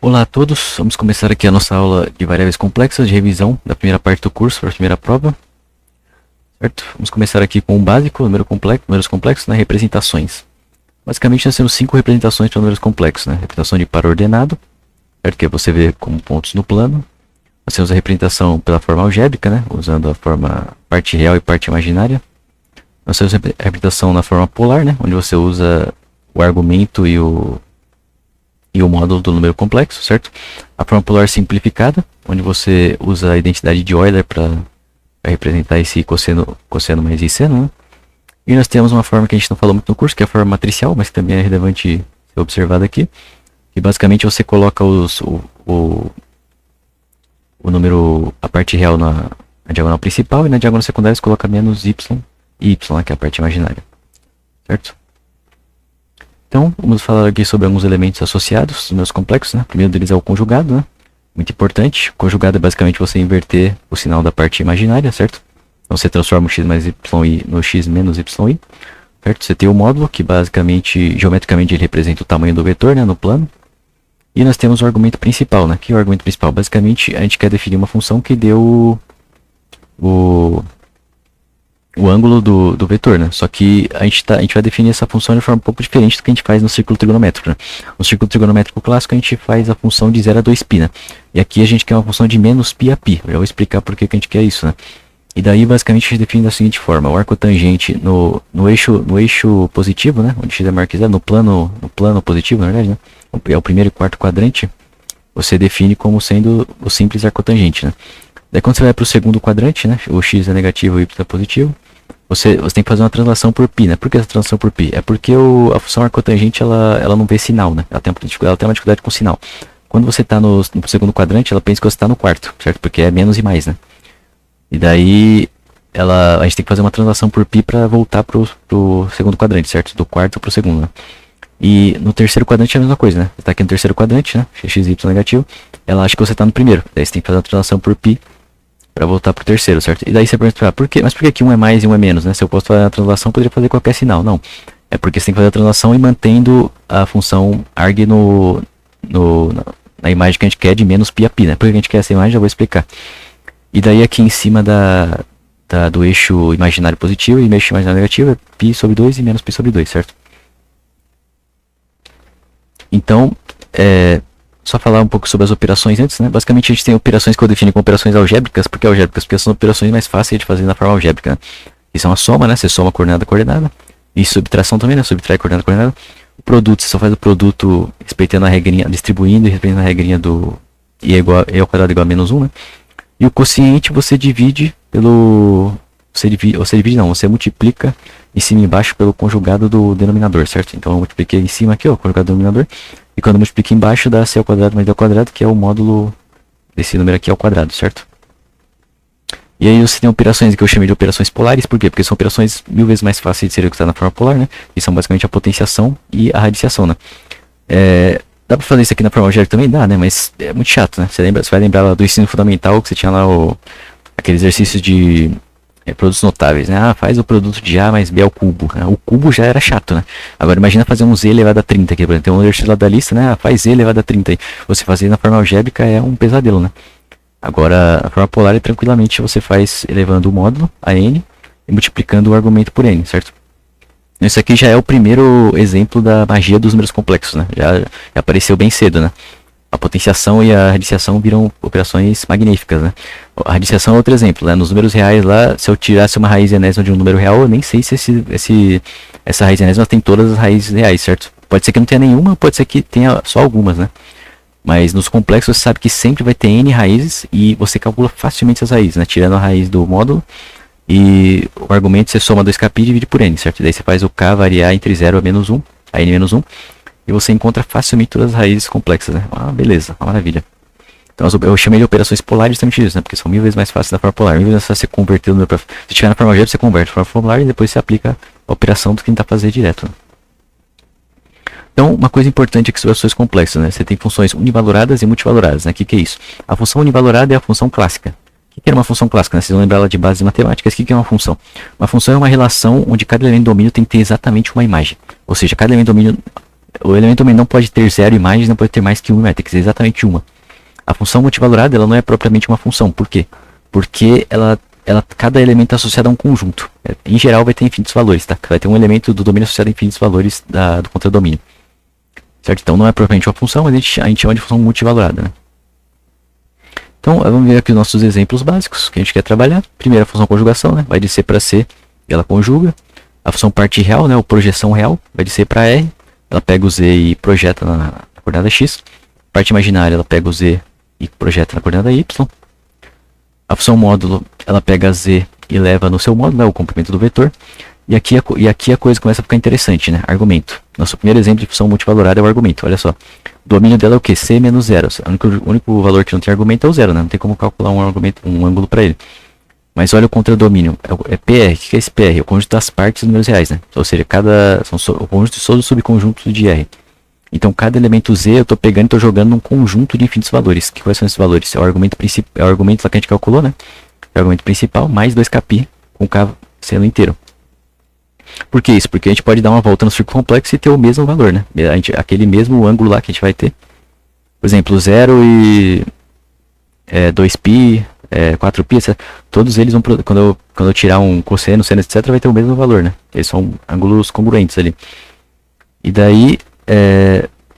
Olá a todos, vamos começar aqui a nossa aula de variáveis complexas de revisão da primeira parte do curso para a primeira prova, certo? Vamos começar aqui com o básico, números complexos, né? Representações. Basicamente nós temos 5 representações para números complexos, né? Representação de par ordenado, certo? Que você vê como pontos no plano. Nós temos a representação pela forma algébrica, né? Usando a forma parte real e parte imaginária. Nós temos a representação na forma polar, né? Onde você usa o argumento e o módulo do número complexo, certo? A forma polar simplificada, onde você usa a identidade de Euler para representar esse cosseno mais e seno, né? E nós temos uma forma que a gente não falou muito no curso, que é a forma matricial, mas que também é relevante ser observada aqui. Que basicamente você coloca o número, a parte real na diagonal principal, e na diagonal secundária você coloca menos y e y, que é a parte imaginária, certo? Então, vamos falar aqui sobre alguns elementos associados aos números complexos, né? O primeiro deles é o conjugado, né? Muito importante. O conjugado é basicamente você inverter o sinal da parte imaginária, certo? Então você transforma o x mais y no x menos y, certo? Você tem o módulo, que basicamente, geometricamente, ele representa o tamanho do vetor, né? No plano. E nós temos o argumento principal, né? Que é o argumento principal? Basicamente, a gente quer definir uma função que deu o ângulo do vetor, né? Só que a gente vai definir essa função de forma um pouco diferente do que a gente faz no círculo trigonométrico, né? No círculo trigonométrico clássico a gente faz a função de 0 a 2π, né? E aqui a gente quer uma função de menos π a π. Eu já vou explicar por que a gente quer isso, né? E daí basicamente a gente define da seguinte forma: o arco tangente no eixo positivo, né? Onde x é maior que zero, no plano positivo, na verdade, né? É o primeiro e quarto quadrante. Você define como sendo o simples arcotangente, né? Daí quando você vai para o segundo quadrante, né? O x é negativo e o y é positivo. Você tem que fazer uma translação por π, né? Por que essa translação por π? É porque a função arcotangente ela não vê sinal, né? Ela tem uma dificuldade com sinal. Quando você está no segundo quadrante, ela pensa que você está no quarto, certo? Porque é menos e mais, né? E daí a gente tem que fazer uma translação por π para voltar pro segundo quadrante, certo? Do quarto para o segundo, né? E no terceiro quadrante é a mesma coisa, né? Você está aqui no terceiro quadrante, né? X, y negativo. Ela acha que você está no primeiro. Daí você tem que fazer uma translação por π para voltar pro terceiro, certo? E daí você pergunta, por que aqui um é mais e um é menos, né? Se eu posso fazer a translação, eu poderia fazer qualquer sinal. Não. É porque você tem que fazer a translação e mantendo a função arg na imagem que a gente quer de menos π a π, né? Por que a gente quer essa imagem? Já vou explicar. E daí aqui em cima do eixo imaginário positivo e eixo imaginário negativo é π sobre 2 e menos π sobre 2, certo? Então, só falar um pouco sobre as operações antes, né? Basicamente a gente tem operações que eu defino como operações algébricas. Por que algébricas? Porque são operações mais fáceis de fazer na forma algébrica, né? Isso é uma soma, né? Você soma coordenada a coordenada. E subtração também, né? Subtrai coordenada a coordenada. O produto, você só faz o produto respeitando a regrinha, distribuindo e respeitando a regrinha do i ao quadrado igual a menos 1, né? E o quociente você divide pelo... Você multiplica em cima e embaixo pelo conjugado do denominador, certo? Então eu multipliquei em cima aqui, ó, o conjugado do denominador. E quando eu multiplico embaixo dá c ao quadrado mais d ao quadrado, que é o módulo desse número aqui ao quadrado, certo? E aí você tem operações que eu chamei de operações polares, por quê? Porque são operações 1000 vezes mais fáceis de ser executadas na forma polar, né? E são basicamente a potenciação e a radiciação, né? Dá pra fazer isso aqui na forma algébrica também? Dá, né? Mas é muito chato, né? Você vai lembrar lá do ensino fundamental que você tinha lá aquele exercício de produtos notáveis, né? Ah, faz o produto de A mais B ao cubo. O cubo já era chato, né? Agora imagina fazer um Z elevado a 30 aqui, por exemplo. Tem um exercício lá da lista, né? Ah, faz Z elevado a 30 aí. Você fazer na forma algébrica é um pesadelo, né? Agora, a forma polar é tranquilamente você faz elevando o módulo a n e multiplicando o argumento por n, certo? Isso aqui já é o primeiro exemplo da magia dos números complexos, né? Já apareceu bem cedo, né? A potenciação e a radiciação viram operações magníficas, né? A radiciação é outro exemplo, né? Nos números reais lá, se eu tirasse uma raiz enésima de um número real, eu nem sei se essa raiz enésima tem todas as raízes reais, certo? Pode ser que não tenha nenhuma, pode ser que tenha só algumas, né? Mas nos complexos você sabe que sempre vai ter n raízes e você calcula facilmente essas raízes, né? Tirando a raiz do módulo e o argumento você soma 2kπ e divide por n, certo? E daí você faz o k variar entre 0 a menos 1, a n menos 1. E você encontra facilmente todas as raízes complexas, né? Ah, beleza, uma maravilha. Então eu chamei de operações polares justamente isso, né? Porque são 1000 vezes mais fáceis na forma polar. 1000 vezes mais fácil você converter o número para... Se tiver na forma algébrica, você converte para a forma polar e depois você aplica a operação do que tentar fazer direto, né? Então, uma coisa importante aqui sobre as funções complexas, né? Você tem funções univaloradas e multivaloradas, né? O que é isso? A função univalorada é a função clássica. O que era uma função clássica, né? Vocês vão lembrar ela de bases matemáticas. O que é uma função? Uma função é uma relação onde cada elemento do domínio tem que ter exatamente uma imagem. Ou seja, cada elemento do domínio o elemento domínio não pode ter 0 imagens, não pode ter mais que uma imagem, tem que ser exatamente uma. A função multivalorada, ela não é propriamente uma função. Por quê? Porque cada elemento é associado a um conjunto. Em geral vai ter infinitos valores, tá? Vai ter um elemento do domínio associado a infinitos valores do contradomínio. Certo? Então não é propriamente uma função, mas a gente chama de função multivalorada, né? Então vamos ver aqui os nossos exemplos básicos que a gente quer trabalhar. Primeiro a função conjugação, né? Vai de C para C e ela conjuga. A função parte real, né? Ou projeção real, vai de C para R. Ela pega o Z e projeta na coordenada X. Parte imaginária, ela pega o Z e projeta na coordenada Y. A função módulo, ela pega Z e leva no seu módulo, né, o comprimento do vetor. E aqui a coisa começa a ficar interessante, né? Argumento. Nosso primeiro exemplo de função multivalorada é o argumento. Olha só. O domínio dela é o que? C menos 0. O único valor que não tem argumento é o 0, né? Não tem como calcular um ângulo para ele. Mas olha o contradomínio. É PR. O que é esse PR? É o conjunto das partes dos números reais, né? Ou seja, o conjunto de todos os subconjuntos de R. Então, cada elemento Z eu estou pegando e estou jogando num conjunto de infinitos valores. Quais são esses valores? É o argumento principal, é o argumento lá que a gente calculou, né? É o argumento principal mais 2kπ com K sendo inteiro. Por que isso? Porque a gente pode dar uma volta no círculo complexo e ter o mesmo valor, né? Aquele mesmo ângulo lá que a gente vai ter. Por exemplo, 0 e 2π, 4π, etc. Todos eles vão, quando eu tirar um cosseno, seno, etc, vai ter o mesmo valor, né? Eles são ângulos congruentes ali. E daí,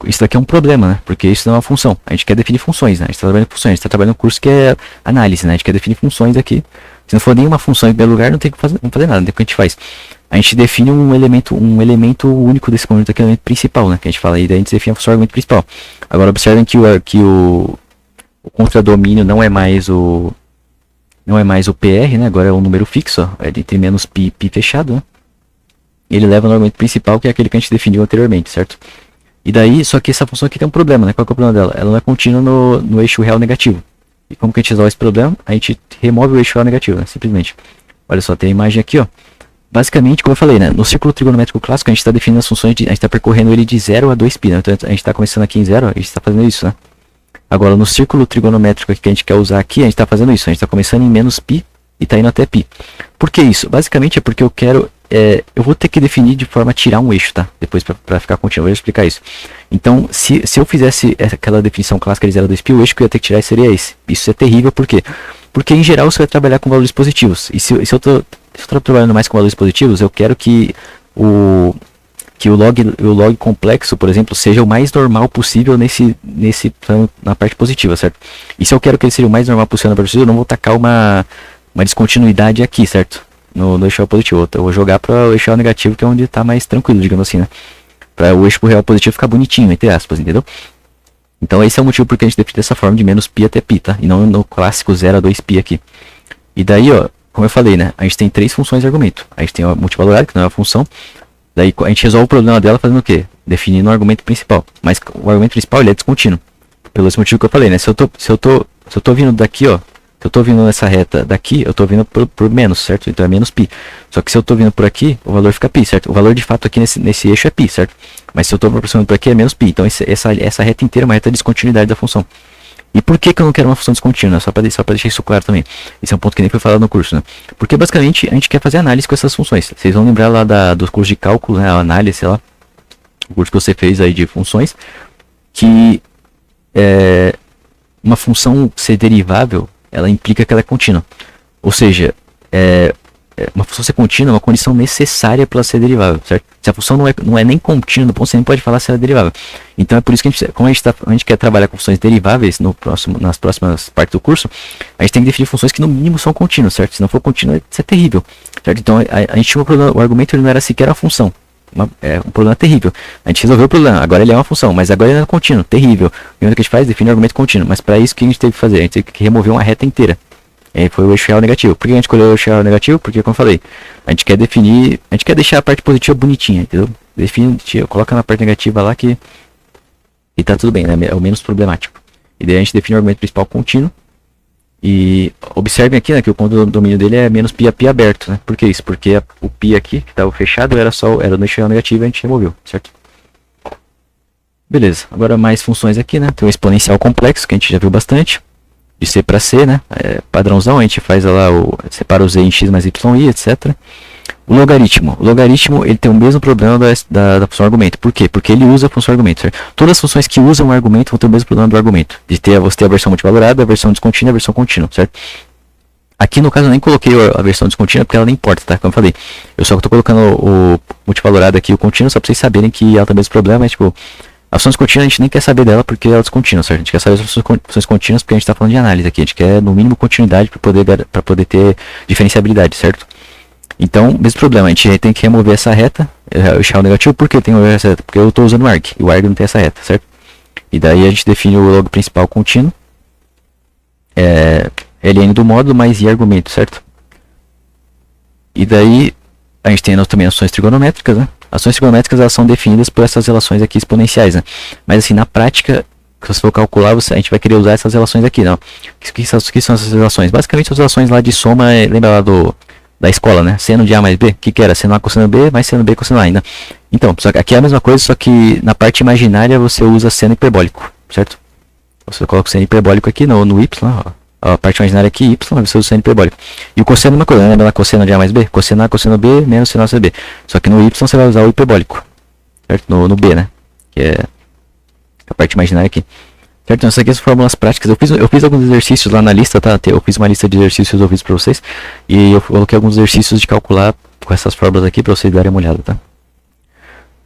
isso daqui é um problema, né? Porque isso não é uma função. A gente quer definir funções, né? A gente está trabalhando com funções. A gente está trabalhando no curso que é análise, né? A gente quer definir funções aqui. Se não for nenhuma função em primeiro lugar, não tem que fazer nada. Não tem o que a gente faz. A gente define um elemento único desse conjunto aqui, o elemento principal, né? Que a gente fala aí, daí a gente define a função argumento principal. Agora, observem que o contradomínio não é mais o PR, né? Agora é um número fixo, ó. É entre menos π fechado, né? Ele leva no argumento principal, que é aquele que a gente definiu anteriormente, certo? E daí, só que essa função aqui tem um problema, né? Qual que é o problema dela? Ela não é contínua no eixo real negativo. E como que a gente resolve esse problema? A gente remove o eixo real negativo, né? Simplesmente. Olha só, tem a imagem aqui, ó. Basicamente, como eu falei, né? No círculo trigonométrico clássico, a gente está definindo as funções, a gente está percorrendo ele de 0 a 2π, né? Então a gente está começando aqui em 0, a gente está fazendo isso, né? Agora, no círculo trigonométrico que a gente quer usar aqui, a gente está fazendo isso. A gente está começando em menos π e está indo até π. Por que isso? Basicamente é porque eu quero... eu vou ter que definir de forma a tirar um eixo, tá? Depois para ficar contínuo, eu vou explicar isso. Então, se eu fizesse aquela definição clássica de 0 a 2π, o eixo que eu ia ter que tirar seria esse. Isso é terrível, por quê? Porque em geral você vai trabalhar com valores positivos. E se eu tô trabalhando mais com valores positivos, eu quero que o log complexo, por exemplo, seja o mais normal possível na parte positiva, certo? E se eu quero que ele seja o mais normal possível na parte positiva, eu não vou tacar uma descontinuidade aqui, certo? No eixo real positivo. Eu vou jogar para o eixo real negativo, que é onde está mais tranquilo, digamos assim, né? Para o eixo real positivo ficar bonitinho, entre aspas, entendeu? Então esse é o motivo porque a gente define dessa forma de menos π até π, tá? E não no clássico 0 a 2π aqui. E daí, ó, como eu falei, né? A gente tem três funções de argumento. A gente tem a multivalorada, que não é uma função. Daí a gente resolve o problema dela fazendo o quê? Definindo o argumento principal. Mas o argumento principal ele é descontínuo. Pelo esse motivo que eu falei, né? Se eu tô vindo daqui, ó. Se eu tô vindo nessa reta daqui, eu tô vindo por menos, certo? Então é menos π. Só que se eu tô vindo por aqui, o valor fica π, certo? O valor de fato aqui nesse eixo é π, certo? Mas se eu tô aproximando por aqui é menos π. Então essa reta inteira é uma reta de descontinuidade da função. E por que eu não quero uma função descontínua? Só para deixar isso claro também. Esse é um ponto que nem foi falado no curso, né? Porque basicamente a gente quer fazer análise com essas funções. Vocês vão lembrar lá dos cursos de cálculo, né? A análise, sei lá. O curso que você fez aí de funções. Que uma função ser derivável, ela implica que ela é contínua. Ou seja, uma função ser contínua é uma condição necessária para ela ser derivável, certo? Se a função não é nem contínua, você nem pode falar se ela é derivável. Então é por isso que como a gente quer trabalhar com funções deriváveis nas próximas partes do curso, a gente tem que definir funções que no mínimo são contínuas, certo? Se não for contínuo, isso é terrível, certo? Então a gente tinha um problema, o argumento ele não era sequer uma função. Um problema terrível. A gente resolveu o problema, agora ele é uma função, mas agora ele é contínuo, terrível. E o que a gente faz? Define o argumento contínuo. Mas para isso o que a gente teve que fazer? A gente teve que remover uma reta inteira. E aí foi o eixo real negativo. Por que a gente escolheu o eixo real negativo? Porque, como eu falei, a gente quer deixar a parte positiva bonitinha, entendeu? Coloca na parte negativa lá que tá tudo bem, né? É o menos problemático. E daí a gente define o argumento principal contínuo. E observem aqui, né, que o condomínio dele é menos π a π aberto, né? Por que isso? Porque o π aqui, que estava fechado, era no eixo real negativo e a gente removeu, certo? Beleza, agora mais funções aqui, né? Tem o exponencial complexo, que a gente já viu bastante. De C para C, né? Padrãozão, a gente faz lá separa o Z em X mais Y, etc. O logaritmo, ele tem o mesmo problema da função argumento. Por quê? Porque ele usa a função argumento, certo? Todas as funções que usam o argumento vão ter o mesmo problema do argumento. Você ter a versão multivalorada, a versão descontínua e a versão contínua, certo? Aqui no caso eu nem coloquei a versão descontínua porque ela nem importa, tá? Como eu falei. Eu só estou colocando o multivalorado aqui, o contínuo, só para vocês saberem que ela tem o mesmo problema, mas tipo... A função descontínua a gente nem quer saber dela porque ela é descontínua, certo? A gente quer saber as funções contínuas porque a gente está falando de análise aqui. A gente quer no mínimo continuidade para poder ter diferenciabilidade, certo? Então, mesmo problema, a gente tem que remover essa reta, deixar o negativo. Por que eu tenho essa reta? Porque eu estou usando o arg, e o arg não tem essa reta, certo? E daí a gente define o log principal contínuo, ln do módulo mais i argumento, certo? E daí a gente tem também as ações trigonométricas, né? As ações trigonométricas elas são definidas por essas relações aqui exponenciais, né? Mas assim, na prática, se você for calcular, a gente vai querer usar essas relações aqui, não? O que são essas relações? Basicamente as relações lá de soma, lembra lá da escola, né? Seno de A mais B, o que era? Seno A cosseno B mais seno B cosseno A ainda. Então, só que aqui é a mesma coisa, só que na parte imaginária você usa seno hiperbólico, certo? Você coloca o seno hiperbólico aqui no y, ó. A parte imaginária aqui, y, você usa o seno hiperbólico. E o cosseno é uma coisa, lembra lá cosseno de A mais B? Cosseno A, cosseno B, menos seno A, cosseno B. Só que no y você vai usar o hiperbólico, certo? No B, né? Que é a parte imaginária aqui. Certo? Então, essas aqui são fórmulas práticas. Eu fiz alguns exercícios lá na lista, tá? Eu fiz uma lista de exercícios resolvidos para vocês. E eu coloquei alguns exercícios de calcular com essas fórmulas aqui para vocês darem uma olhada, tá?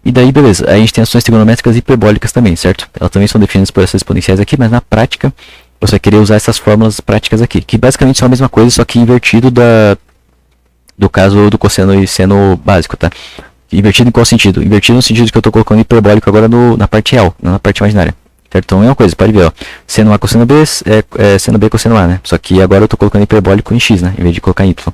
E daí, beleza. Aí a gente tem ações trigonométricas hiperbólicas também, certo? Elas também são definidas por essas exponenciais aqui, mas na prática você vai querer usar essas fórmulas práticas aqui, que basicamente são a mesma coisa, só que invertido do caso do cosseno e seno básico, tá? Invertido em qual sentido? Invertido no sentido que eu estou colocando hiperbólico agora na parte real, não na parte imaginária. Certo? Então é uma coisa, pode ver, ó. Seno A cosseno B seno B cosseno A, né? Só que agora eu estou colocando hiperbólico em x, né? Em vez de colocar em y.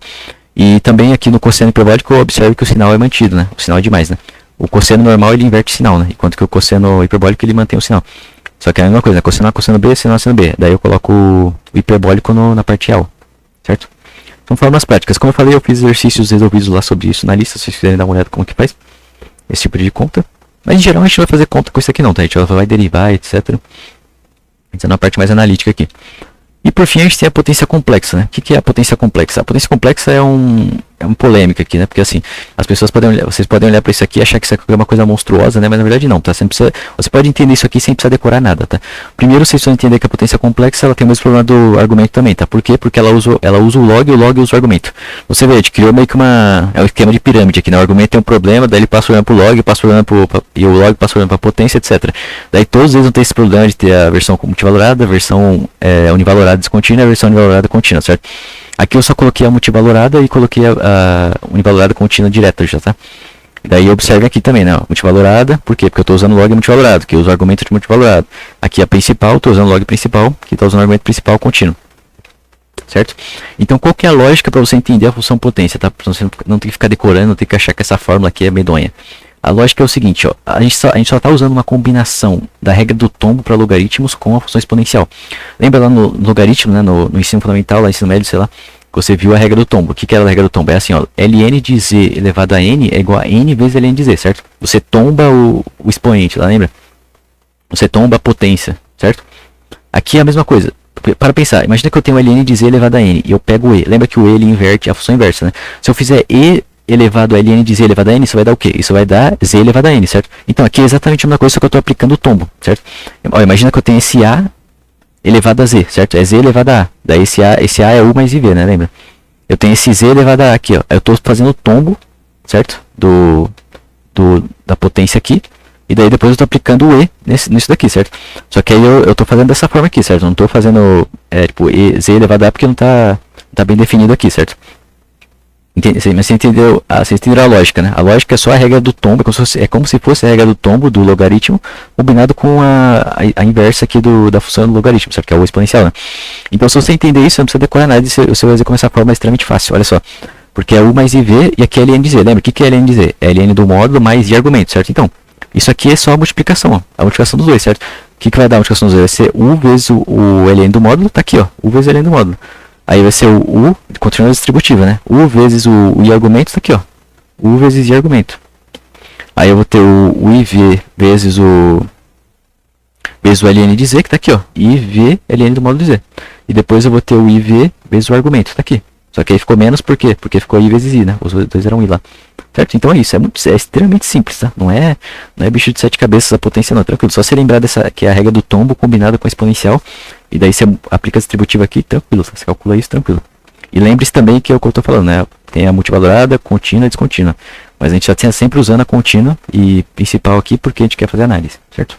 E também aqui no cosseno hiperbólico observe que o sinal é mantido, né? O sinal é demais, né? O cosseno normal ele inverte o sinal, né? Enquanto que o cosseno hiperbólico ele mantém o sinal. Só que é a mesma coisa, né? Cosseno A cosseno B, seno A seno B. Daí eu coloco o hiperbólico na parte real, certo? São formas práticas. Como eu falei, eu fiz exercícios resolvidos lá sobre isso na lista, se vocês quiserem dar uma olhada como que faz esse tipo de conta. Mas em geral a gente não vai fazer conta com isso aqui não, tá? A gente vai derivar, etc. A gente está na parte mais analítica aqui. E por fim a gente tem a potência complexa, né? O que é a potência complexa? A potência complexa é uma polêmica aqui, né? Porque assim, as pessoas vocês podem olhar para isso aqui e achar que isso aqui é uma coisa monstruosa, né? Mas na verdade não, tá? Você pode entender isso aqui sem precisar decorar nada, tá? Primeiro vocês precisam entender que a potência complexa ela tem o mesmo problema do argumento também, tá? Por quê? Porque ela usa o log e o log usa o argumento. Você vê, a gente criou meio que é um esquema de pirâmide aqui, né? O argumento tem um problema, daí ele passa olhando pro log, passa olhando e o log passa olhando pra potência, etc. Daí todos eles vão ter esse problema de ter a versão multivalorada, a versão univalorada descontínua e a versão univalorada contínua, certo? Aqui eu só coloquei a multivalorada e coloquei a univalorada contínua direta já, tá? Daí observe aqui também, né? Multivalorada, por quê? Porque eu estou usando log multivalorado, que eu uso argumento de multivalorado. Aqui a principal, estou usando log principal, que está usando argumento principal contínuo. Certo? Então qual que é a lógica para você entender a função potência, tá? Você não tem que ficar decorando, não tem que achar que essa fórmula aqui é medonha. A lógica é o seguinte, ó, a gente só está usando uma combinação da regra do tombo para logaritmos com a função exponencial. Lembra lá no logaritmo, né, no ensino fundamental, lá no ensino médio, sei lá, que você viu a regra do tombo. O que era a regra do tombo? É assim, ó, ln de z elevado a n é igual a n vezes ln de z, certo? Você tomba o expoente lá, lembra? Você tomba a potência, certo? Aqui é a mesma coisa. Para pensar, imagina que eu tenho ln de z elevado a n e eu pego o e. Lembra que o e ele inverte a função inversa, né? Se eu fizer e elevado a ln de z elevado a n, isso vai dar o quê? Isso vai dar z elevado a n, certo? Então aqui é exatamente a mesma coisa, só que eu estou aplicando o tombo, certo? Ó, imagina que eu tenho esse a elevado a z, certo? É z elevado a. Daí esse a é u mais iv, né? Lembra? Eu tenho esse z elevado a aqui, ó. Eu estou fazendo o tombo, certo? Da potência aqui. E daí depois eu estou aplicando o e nisso daqui, certo? Só que aí eu estou fazendo dessa forma aqui, certo? Eu não estou fazendo, tipo, z elevado a porque não está bem definido aqui, certo? Mas você entendeu a lógica, né? A lógica é só a regra do tombo, é como se fosse a regra do tombo do logaritmo combinado com a inversa aqui da função do logaritmo, certo? Que é o exponencial, né? Então se você entender isso, você não precisa decorar nada, você vai fazer com essa forma extremamente fácil, olha só. Porque é u mais iv e aqui é ln de z, lembra? O que é ln de z? É ln do módulo mais i argumento, certo? Então, isso aqui é só a multiplicação, ó, a multiplicação dos dois, certo? O que vai dar a multiplicação dos dois? Vai ser u vezes o ln do módulo, tá aqui, ó, u vezes ln do módulo. Aí vai ser o u, continuando distributiva, né? U vezes o i argumento, tá aqui, ó. U vezes i argumento. Aí eu vou ter o iv vezes o ln de z, que tá aqui, ó. iv ln do módulo de z. E depois eu vou ter o iv vezes o argumento, tá aqui, Só que aí ficou menos por quê? Porque ficou I vezes I, né? Os dois eram I lá. Certo? Então é isso, é extremamente simples, tá? Não é bicho de 7 cabeças a potência não, tranquilo. Só se lembrar dessa, que é a regra do tombo combinada com a exponencial. E daí você aplica a distributiva aqui, tranquilo. Você calcula isso, tranquilo. E lembre-se também que é o que eu tô falando, né? Tem a multivalorada, contínua e descontínua. Mas a gente já tinha sempre usando a contínua e principal aqui porque a gente quer fazer análise, certo?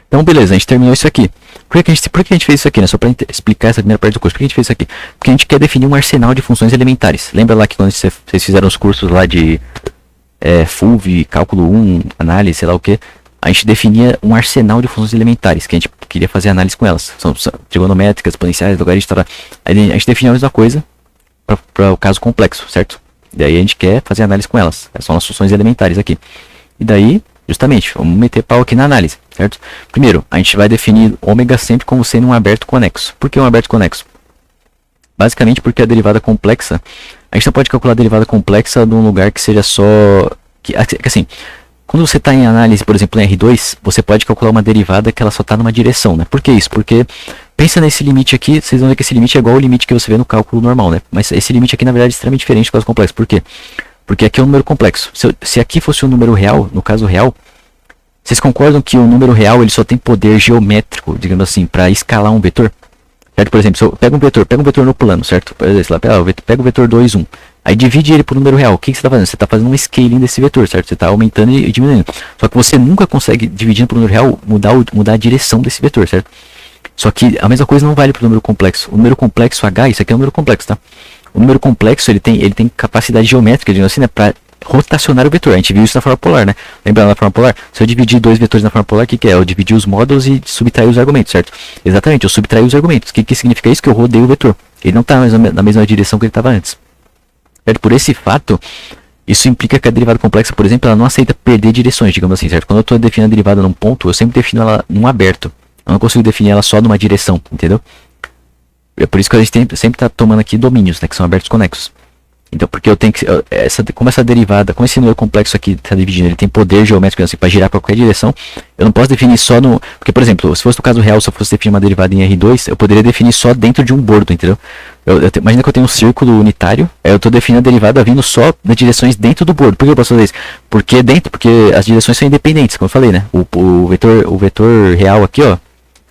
Então, beleza, a gente terminou isso aqui. Por que a gente fez isso aqui, né? Só para explicar essa primeira parte do curso. Por que a gente fez isso aqui? Porque a gente quer definir um arsenal de funções elementares. Lembra lá que quando vocês fizeram os cursos lá de FUV, cálculo 1, análise, sei lá o que, a gente definia um arsenal de funções elementares, que a gente queria fazer análise com elas. São trigonométricas, exponenciais, logaritmos, a gente definia a mesma coisa para o caso complexo, certo? Daí a gente quer fazer análise com elas. Essas são as funções elementares aqui. E daí, justamente, vamos meter pau aqui na análise, certo? Primeiro, a gente vai definir ômega sempre como sendo um aberto conexo. Por que um aberto conexo? Basicamente porque a derivada complexa, a gente não pode calcular a derivada complexa num lugar que seja só... Que assim, quando você está em análise, por exemplo, em R2, você pode calcular uma derivada que ela só está numa direção, né? Por que isso? Porque pensa nesse limite aqui, vocês vão ver que esse limite é igual ao limite que você vê no cálculo normal, né? Mas esse limite aqui, na verdade, é extremamente diferente do caso complexo. Por quê? Porque aqui é um número complexo. Se aqui fosse um número real, no caso real, vocês concordam que o número real ele só tem poder geométrico, digamos assim, para escalar um vetor? Certo? Por exemplo, se eu pego um vetor no plano, certo? Por exemplo, pega o vetor 2, 1. Aí divide ele por número real. O que você está fazendo? Você está fazendo um scaling desse vetor, certo? Você está aumentando e diminuindo. Só que você nunca consegue, dividindo por número real, mudar a direção desse vetor, certo? Só que a mesma coisa não vale para o número complexo. O número complexo H, isso aqui é um número complexo, tá? O número complexo, ele tem capacidade geométrica, digamos assim, né? Para rotacionar o vetor. A gente viu isso na forma polar, né? Lembra na forma polar? Se eu dividir dois vetores na forma polar, o que é? Eu dividi os módulos e subtraí os argumentos, certo? Exatamente, eu subtraí os argumentos. O que significa isso? Que eu rodei o vetor. Ele não está na mesma direção que ele estava antes. Certo? Por esse fato, isso implica que a derivada complexa, por exemplo, ela não aceita perder direções, digamos assim, certo? Quando eu estou definindo a derivada num ponto, eu sempre defino ela num aberto. Eu não consigo definir ela só numa direção, entendeu? É por isso que a gente sempre está tomando aqui domínios, né? Que são abertos conexos. Então, porque eu tenho que... como essa derivada, como esse número complexo aqui está dividindo, ele tem poder geométrico assim, para girar para qualquer direção, eu não posso definir só no... Porque, por exemplo, se fosse no caso real, se eu fosse definir uma derivada em R2, eu poderia definir só dentro de um bordo, entendeu? Imagina que eu tenho um círculo unitário, eu estou definindo a derivada vindo só das direções dentro do bordo. Por que eu posso fazer isso? Porque as direções são independentes, como eu falei, né? O vetor real aqui, ó,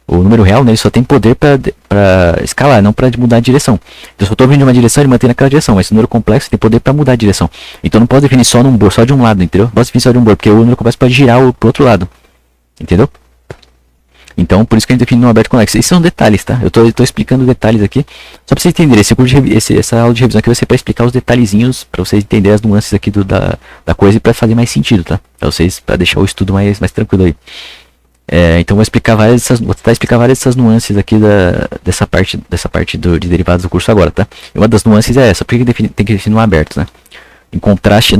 o número real, né, ele só tem poder para escalar, não para mudar a direção. Então, se eu estou vindo de uma direção, ele mantém naquela direção. Mas o número complexo tem poder para mudar a direção. Então, não posso definir só num bordo, só de um lado, entendeu? Não posso definir só de um bordo, porque o número complexo pode girar pro outro lado. Entendeu? Então, por isso que a gente define no aberto conexo. Esses são detalhes, tá? Eu tô explicando detalhes aqui, só para vocês entenderem. Essa aula de revisão aqui vai ser para explicar os detalhezinhos, para vocês entenderem as nuances aqui da coisa e para fazer mais sentido, tá? Para deixar o estudo mais tranquilo aí. Então vou tentar explicar várias dessas nuances aqui dessa parte de derivados do curso agora, tá? E uma das nuances é essa, porque tem que definir um aberto, né? Em contraste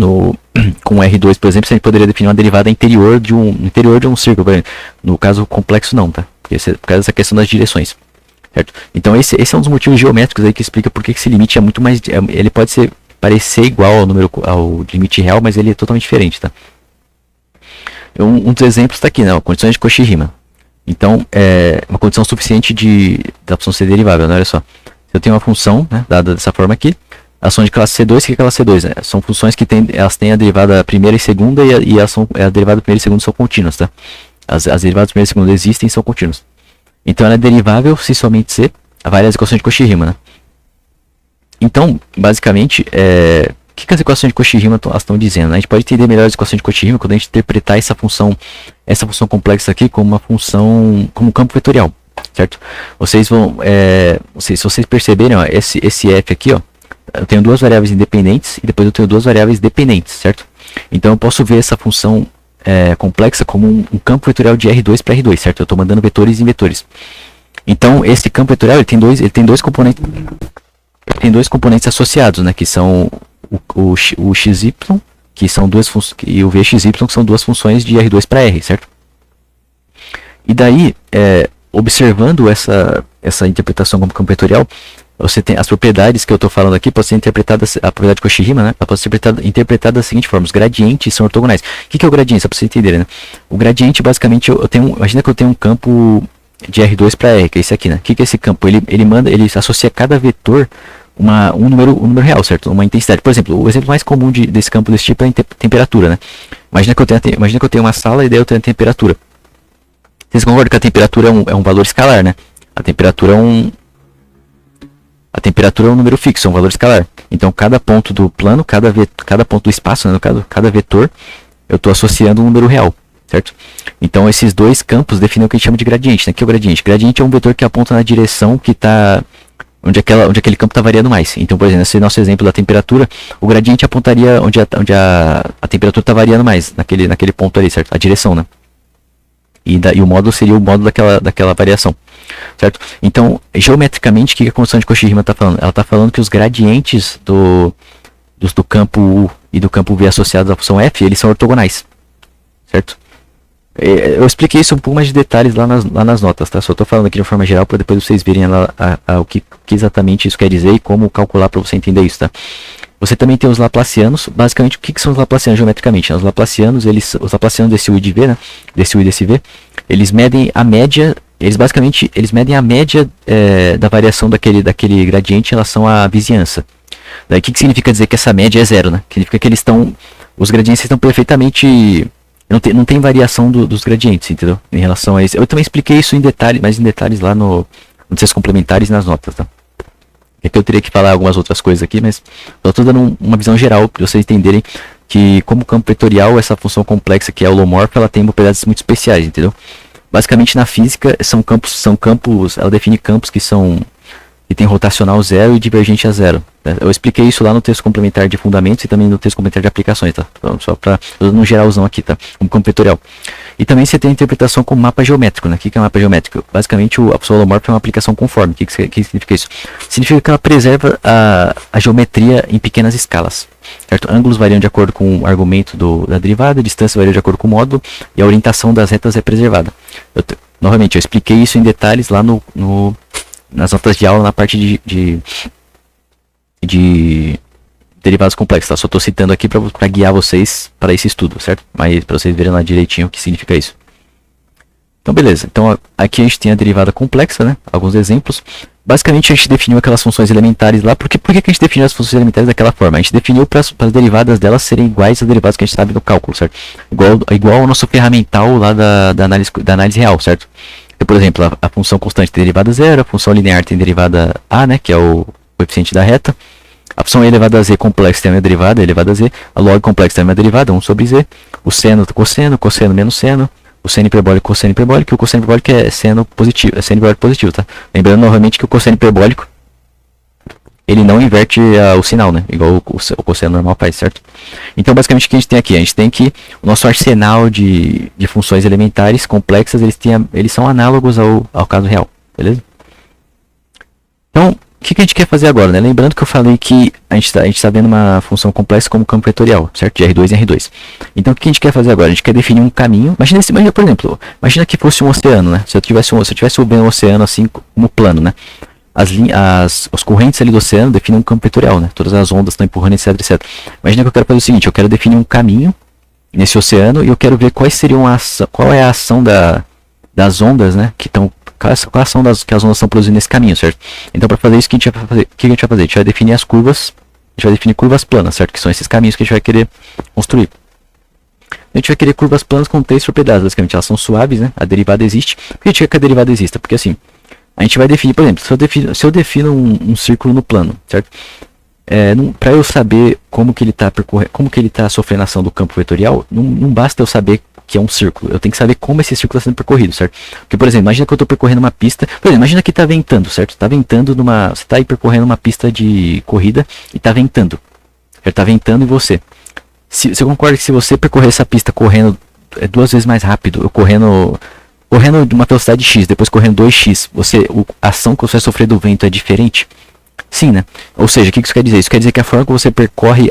com o R2, por exemplo, você poderia definir uma derivada interior de um círculo, por exemplo. No caso complexo não, tá? Por causa dessa questão das direções, certo? Então esse é um dos motivos geométricos aí que explica porque esse limite é muito mais... ele pode parecer igual ao limite real, mas ele é totalmente diferente, tá? Um dos exemplos está aqui, né? Condições de Cauchy-Riemann. Então, é uma condição suficiente da função ser derivável, né? Olha só. Se eu tenho uma função, né, dada dessa forma aqui, ação de classe C2, o que é classe C2? Né? São funções que elas têm a derivada primeira e segunda e a derivada primeira e segunda são contínuas, tá? As derivadas primeira e segunda existem e são contínuas. Então, ela é derivável se somente C, várias equações de Cauchy-Riemann, né? Então, basicamente, o que as equações de Cauchy-Riemann estão dizendo? A gente pode entender melhor as equações de Cauchy-Riemann quando a gente interpretar essa função complexa aqui como uma função, como um campo vetorial, certo? Vocês vão, se vocês perceberem, ó, esse f aqui, ó, eu tenho duas variáveis independentes e depois eu tenho duas variáveis dependentes, certo? Então eu posso ver essa função complexa como um campo vetorial de R2 para R2, certo? Eu estou mandando vetores em vetores. Então esse campo vetorial ele tem dois componentes. Tem dois componentes associados, né, que são o xy, que são duas funções, e o vxy, que são duas funções de R2 para R, certo? E daí, observando essa interpretação como campo vetorial, você tem as propriedades que eu estou falando aqui, pode ser interpretadas, a propriedade de Cauchy-Riemann, né, pode ser interpretada da seguinte forma: os gradientes são ortogonais. O que é o gradiente? Só para vocês entenderem, né? O gradiente, basicamente, imagina que eu tenho um campo de R2 para R, que é esse aqui, né? O que é esse campo? Ele associa cada vetor um número real, certo? Uma intensidade. Por exemplo, o exemplo mais comum desse campo desse tipo é temperatura, né? Imagina que eu tenho uma sala e daí eu tenho a temperatura. Vocês concordam que a temperatura é um valor escalar, né? A temperatura é um número fixo, é um valor escalar. Então, cada ponto do plano, cada ponto do espaço, né, no caso, cada vetor, eu estou associando um número real, certo? Então, esses dois campos definem o que a gente chama de gradiente, né? O que é o gradiente? Gradiente é um vetor que aponta na direção que está onde aquele campo está variando mais. Então, por exemplo, nesse nosso exemplo da temperatura, o gradiente apontaria onde a temperatura está variando mais, naquele ponto ali, certo? A direção, né? E o módulo seria o módulo daquela variação, certo? Então, geometricamente, o que a constante de Cauchy-Riemann está falando? Ela está falando que os gradientes do campo U e do campo V associados à função F, eles são ortogonais, certo? Eu expliquei isso um pouco mais de detalhes lá nas notas, tá? Só estou falando aqui de uma forma geral para depois vocês verem o que exatamente isso quer dizer e como calcular para você entender isso, tá? Você também tem os laplacianos. Basicamente, o que são os laplacianos geometricamente? Os laplacianos desse U e de V, né? Desse U e desse V, eles medem a média. Eles medem a média da variação daquele gradiente em relação à vizinhança. Daí, o que significa dizer que essa média é zero, né? Significa que os gradientes estão perfeitamente. Não tem variação dos gradientes, entendeu? Em relação a isso. Eu também expliquei isso mais em detalhes lá nos textos complementares e nas notas, tá? É que eu teria que falar algumas outras coisas aqui, mas eu estou dando uma visão geral para vocês entenderem que, como campo vetorial, essa função complexa que é holomorfa, ela tem propriedades muito especiais, entendeu? Basicamente, na física, ela define campos que tem rotacional zero e divergente a zero. Eu expliquei isso lá no texto complementar de fundamentos e também no texto complementar de aplicações, tá? Então, só para no geralzão aqui, tá? Como campo vetorial. E também você tem a interpretação como mapa geométrico, né? O que é mapa geométrico? Basicamente, a função holomorfa é uma aplicação conforme. O que significa isso? Significa que ela preserva a geometria em pequenas escalas, certo? Ângulos variam de acordo com o argumento da derivada, a distância varia de acordo com o módulo e a orientação das retas é preservada. Novamente, eu expliquei isso em detalhes lá nas notas de aula na parte de derivadas complexas, tá? Só estou citando aqui para guiar vocês para esse estudo, certo? Mas para vocês verem lá direitinho o que significa isso. Então, beleza. Então, aqui a gente tem a derivada complexa, né? Alguns exemplos. Basicamente, a gente definiu aquelas funções elementares lá. Por que a gente definiu as funções elementares daquela forma? A gente definiu para as derivadas delas serem iguais às derivadas que a gente sabe no cálculo, certo? Igual ao nosso ferramental lá da análise real, certo? Então, por exemplo, a função constante tem derivada zero, a função linear tem derivada a, né, que é o coeficiente da reta. A função elevada a z complexa tem a minha derivada, elevada a z. A log complexa tem a minha derivada, 1 sobre z. O seno, cosseno menos seno. O seno hiperbólico, cosseno hiperbólico. E o cosseno hiperbólico é seno hiperbólico positivo, tá? Lembrando novamente que o cosseno hiperbólico, ele não inverte o sinal, né? Igual o cosseno normal faz, certo? Então, basicamente, o que a gente tem aqui? A gente tem que o nosso arsenal de funções elementares complexas, eles são análogos ao caso real, beleza? Então, o que a gente quer fazer agora, né? Lembrando que eu falei que a gente está vendo uma função complexa como campo vetorial, certo? De R2 em R2. Então, o que a gente quer fazer agora? A gente quer definir um caminho. Imagina, por exemplo, que fosse um oceano, né? Se eu tivesse vendo um oceano assim como plano, né? As correntes ali do oceano definem um campo vetorial, né? Todas as ondas estão empurrando, etc, etc. Imagina que eu quero fazer o seguinte, eu quero definir um caminho nesse oceano e eu quero ver qual é a ação das ondas, né? Quais a ação que as ondas estão produzindo nesse caminho, certo? Então, para fazer isso, o que a gente vai fazer? A gente vai definir as curvas, a gente vai definir curvas planas, certo? Que são esses caminhos que a gente vai querer construir. A gente vai querer curvas planas com 3 propriedades, basicamente. Elas são suaves, né? A derivada existe. Por que a gente quer que a derivada exista? Porque assim, a gente vai definir, por exemplo, se eu defino um círculo no plano, certo? Para eu saber como que ele está sofrendo a ação do campo vetorial, não basta eu saber que é um círculo. Eu tenho que saber como esse círculo está sendo percorrido, certo? Porque, por exemplo, imagina que eu estou percorrendo uma pista. Por exemplo, imagina que está ventando, certo? Está ventando você está aí percorrendo uma pista de corrida e está ventando. Está ventando em você. Você concorda que se você percorrer essa pista correndo 2 vezes mais rápido, eu correndo de uma velocidade x, depois correndo 2x, a ação que você vai sofrer do vento é diferente? Sim, né? Ou seja, o que isso quer dizer? Isso quer dizer que a forma que você percorre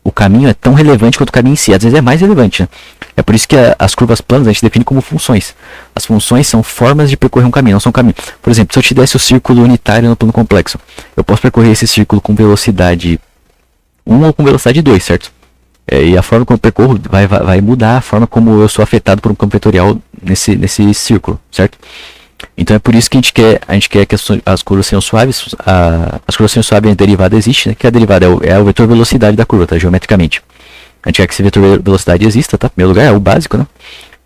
o caminho é tão relevante quanto o caminho em si. Às vezes é mais relevante, né? É por isso que as curvas planas a gente define como funções. As funções são formas de percorrer um caminho, não são caminhos. Por exemplo, se eu te desse o círculo unitário no plano complexo, eu posso percorrer esse círculo com velocidade 1 ou com velocidade 2, certo? E a forma como eu percorro vai mudar a forma como eu sou afetado por um campo vetorial nesse círculo, certo? Então é por isso que a gente quer que as curvas sejam suaves. As curvas sejam suaves, a derivada existe, né? Que a derivada é o vetor velocidade da curva, tá? Geometricamente. A gente quer que esse vetor velocidade exista, tá? Em primeiro lugar, é o básico, né?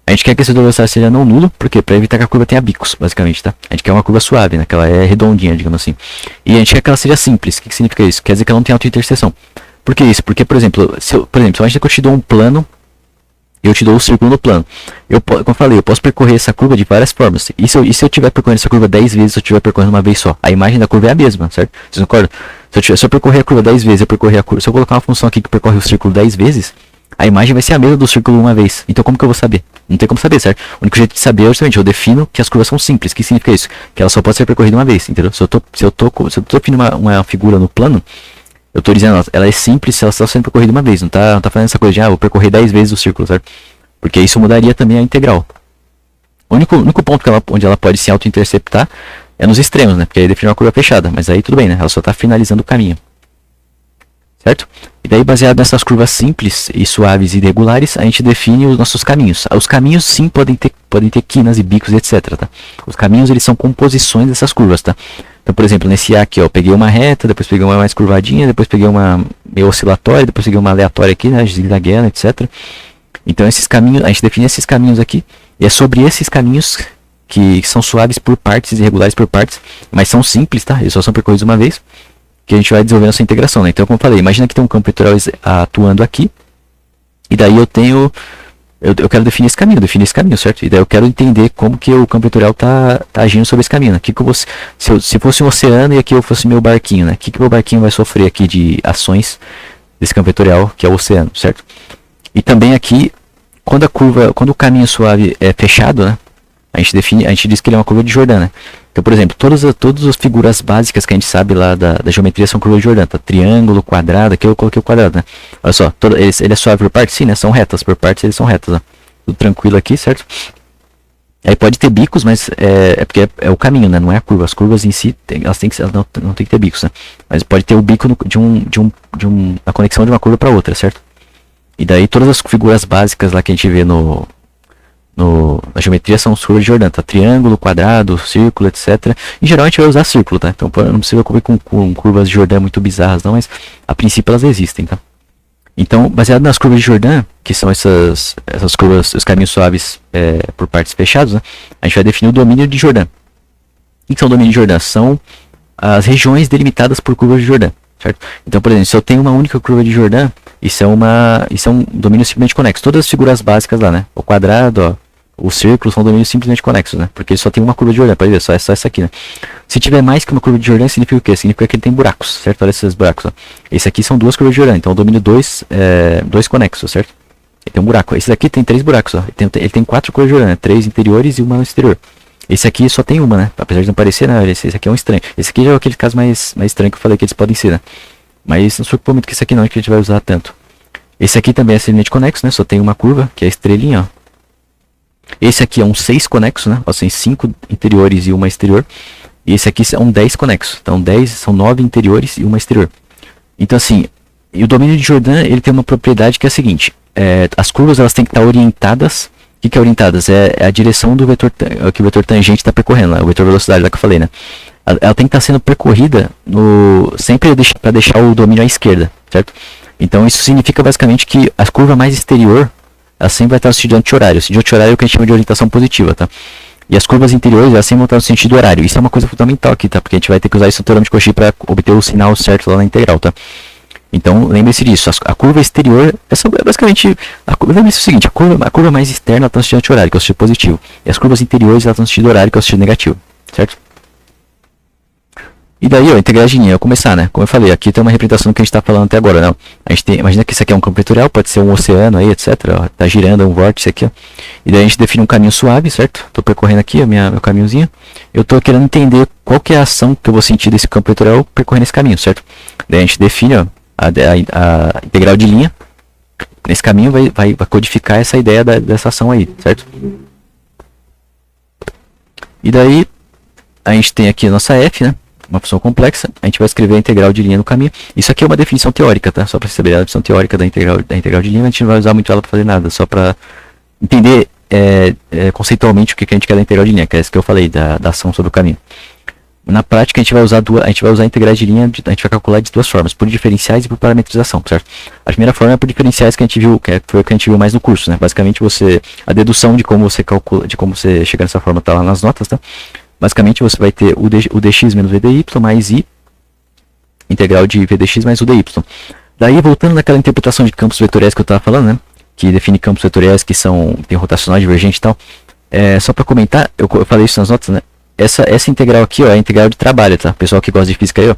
A gente quer que esse vetor velocidade seja não nulo, porque para evitar que a curva tenha bicos, basicamente, tá? A gente quer uma curva suave, né? Que ela é redondinha, digamos assim. E a gente quer que ela seja simples. O que significa isso? Quer dizer que ela não tem autointerseção. Por que isso? Porque, por exemplo, se eu te dou um plano, eu te dou o círculo no plano. Como eu falei, eu posso percorrer essa curva de várias formas. E se eu estiver percorrendo essa curva 10 vezes, se eu estiver percorrendo uma vez só, a imagem da curva é a mesma, certo? Vocês concordam? Se eu percorrer a curva 10 vezes, se eu colocar uma função aqui que percorre o círculo 10 vezes, a imagem vai ser a mesma do círculo uma vez. Então como que eu vou saber? Não tem como saber, certo? O único jeito de saber é justamente eu defino que as curvas são simples. O que significa isso? Que ela só pode ser percorrida uma vez, entendeu? Se eu tô definindo uma figura no plano, eu tô dizendo, ela é simples se ela está sendo percorrida uma vez. Não tá fazendo essa coisa de, vou percorrer 10 vezes o círculo, certo? Porque isso mudaria também a integral. O único ponto onde ela pode se auto-interceptar é nos extremos, né? Porque aí define uma curva fechada. Mas aí tudo bem, né? Ela só está finalizando o caminho. Certo? E daí, baseado nessas curvas simples e suaves e regulares, a gente define os nossos caminhos. Os caminhos, sim, podem ter quinas e bicos, etc. Tá? Os caminhos, eles são composições dessas curvas, tá? Então, por exemplo, nesse A aqui, ó, eu peguei uma reta, depois peguei uma mais curvadinha, depois peguei uma meio oscilatória, depois peguei uma aleatória aqui, né? Zigue-zagueando, etc. Então, esses caminhos, a gente define esses caminhos aqui, e é sobre esses caminhos que são suaves por partes e regulares por partes, mas são simples, tá? Eles só são percorridos uma vez, que a gente vai desenvolvendo essa integração, né? Então, como eu falei, imagina que tem um campo vetorial atuando aqui, e daí eu quero definir esse caminho, certo? E daí eu quero entender como que o campo vetorial tá agindo sobre esse caminho, né? Se fosse um oceano e aqui eu fosse meu barquinho, né? O que meu barquinho vai sofrer aqui de ações desse campo vetorial, que é o oceano, certo? E também aqui, quando o caminho suave é fechado, né? A gente diz que ele é uma curva de Jordan, né? Então, por exemplo, todas as figuras básicas que a gente sabe lá da geometria são curvas de Jordan, tá? Triângulo, quadrado, aqui eu coloquei o quadrado, né? Olha só, ele é suave por partes? Sim, né? São retas, por partes eles são retas, né? Tudo tranquilo aqui, certo? Aí pode ter bicos, mas é porque é o caminho, né? Não é a curva. As curvas em si, elas não tem que ter bicos, né? Mas pode ter o bico a conexão de uma curva para outra, certo? E daí todas as figuras básicas lá que a gente vê na geometria são curvas de Jordan, tá? Triângulo, quadrado, círculo, etc. Em geral a gente vai usar círculo, tá? Então não precisa preocupar com curvas de Jordan muito bizarras não, mas a princípio elas existem, tá? Então, baseado nas curvas de Jordan, que são essas curvas, os caminhos suaves por partes fechados, né? A gente vai definir o domínio de Jordan. O que são o domínio de Jordan? São as regiões delimitadas por curvas de Jordan, certo? Então, por exemplo, se eu tenho uma única curva de Jordan, isso é um domínio simplesmente conexo. Todas as figuras básicas lá, né? O quadrado, ó, o círculo são domínios simplesmente conexos, né? Porque ele só tem uma curva de Jordan, pode ver, só essa aqui, né? Se tiver mais que uma curva de Jordan, significa o quê? Significa que ele tem buracos, certo? Olha esses buracos, ó. Esse aqui são duas curvas de Jordan, então o domínio 2 é 2 conexos, certo? Ele tem um buraco. Esse daqui tem 3 buracos, ó. Ele tem 4 curvas de Jordan, 3 interiores e uma no exterior. Esse aqui só tem uma, né? Apesar de não parecer, né? Esse aqui é um estranho. Esse aqui já é aquele caso mais estranho que eu falei que eles podem ser, né? Mas não se preocupa muito com esse aqui não, que a gente vai usar tanto. Esse aqui também é simplesmente conexo, né? Só tem uma curva, que é a estrelinha, ó. Esse aqui é um 6 conexo, né? Ó, tem 5 interiores e uma exterior. E esse aqui é um 10 conexo. Então 10 são 9 interiores e uma exterior. Então assim, e o domínio de Jordan, ele tem uma propriedade que é a seguinte. As curvas elas têm que estar orientadas. O que é orientadas? É a direção do vetor que o vetor tangente está percorrendo, o vetor velocidade lá que eu falei, né? Ela tem que estar sendo percorrida sempre para deixar o domínio à esquerda, certo? Então isso significa basicamente que a curva mais exterior ela sempre vai estar no sentido anti-horário. O sentido anti-horário é o que a gente chama de orientação positiva, tá? E as curvas interiores elas sempre vão estar no sentido horário. Isso é uma coisa fundamental aqui, tá? Porque a gente vai ter que usar esse teorema de Cauchy para obter o sinal certo lá na integral, tá? Então, lembre-se disso. A curva exterior é basicamente... Lembre-se o seguinte, a curva mais externa está no sentido anti-horário, que é o sentido positivo. E as curvas interiores elas estão no sentido horário, que é o sentido negativo, certo? E daí, ó, integradinha, eu começar, né? Como eu falei, aqui tem uma representação do que a gente está falando até agora, né? Imagina que isso aqui é um campo vetorial, pode ser um oceano aí, etc. Ó, tá girando um vórtice aqui, ó. E daí a gente define um caminho suave, certo? Tô percorrendo aqui, ó, meu caminhozinho. Eu tô querendo entender qual que é a ação que eu vou sentir desse campo vetorial percorrendo esse caminho, certo? Daí a gente define, ó, a integral de linha. Nesse caminho vai codificar essa ideia dessa ação aí, certo? E daí a gente tem aqui a nossa f, né? Uma função complexa, a gente vai escrever a integral de linha no caminho. Isso aqui é uma definição teórica, tá? Só para saber a definição teórica da integral de linha, a gente não vai usar muito ela para fazer nada, só para entender conceitualmente o que a gente quer da integral de linha, que é isso que eu falei, da ação sobre o caminho. Na prática, a gente vai usar integrais de linha, a gente vai calcular de duas formas, por diferenciais e por parametrização, certo? A primeira forma é por diferenciais, que a gente viu, foi o que a gente viu mais no curso, né? Basicamente, a dedução de como você calcula, de como você chega nessa forma tá lá nas notas, tá? Basicamente, você vai ter o dx menos v dy mais i, integral de v dx mais o dy. Daí, voltando naquela interpretação de campos vetoriais que eu estava falando, né? Que define campos vetoriais que tem rotacional, divergente e tal. Só para comentar, eu falei isso nas notas, né? Essa integral aqui, ó, é a integral de trabalho, tá? Pessoal que gosta de física aí, ó.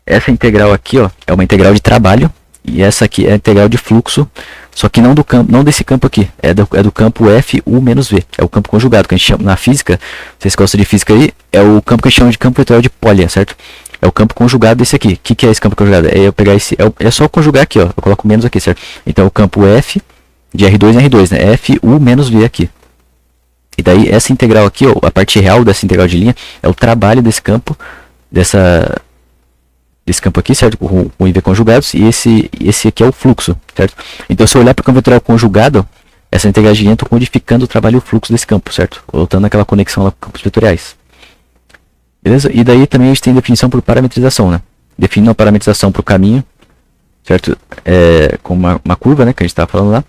Essa integral aqui, ó, é uma integral de trabalho. E essa aqui é a integral de fluxo. Só que não desse campo aqui. É do campo FU menos V. É o campo conjugado, que a gente chama na física. Vocês gostam de física aí? É o campo que a gente chama de campo vetorial de Polya, certo? É o campo conjugado desse aqui. O que é esse campo conjugado? É eu pegar esse. É só conjugar aqui, ó. Eu coloco menos aqui, certo? Então o campo F de R2 em R2, né? FU menos V aqui. E daí essa integral aqui, ó, a parte real dessa integral de linha, é o trabalho desse campo, desse campo aqui, certo? Com o IV conjugados, e esse aqui é o fluxo, certo? Então se eu olhar para o campo vetorial conjugado, essa integral de linha, eu estou codificando o trabalho e o fluxo desse campo, certo? Voltando naquela conexão lá com campos vetoriais. Beleza? E daí também a gente tem definição por parametrização, né? Definindo a parametrização para o caminho, certo? Com uma curva, né? Que a gente estava falando lá.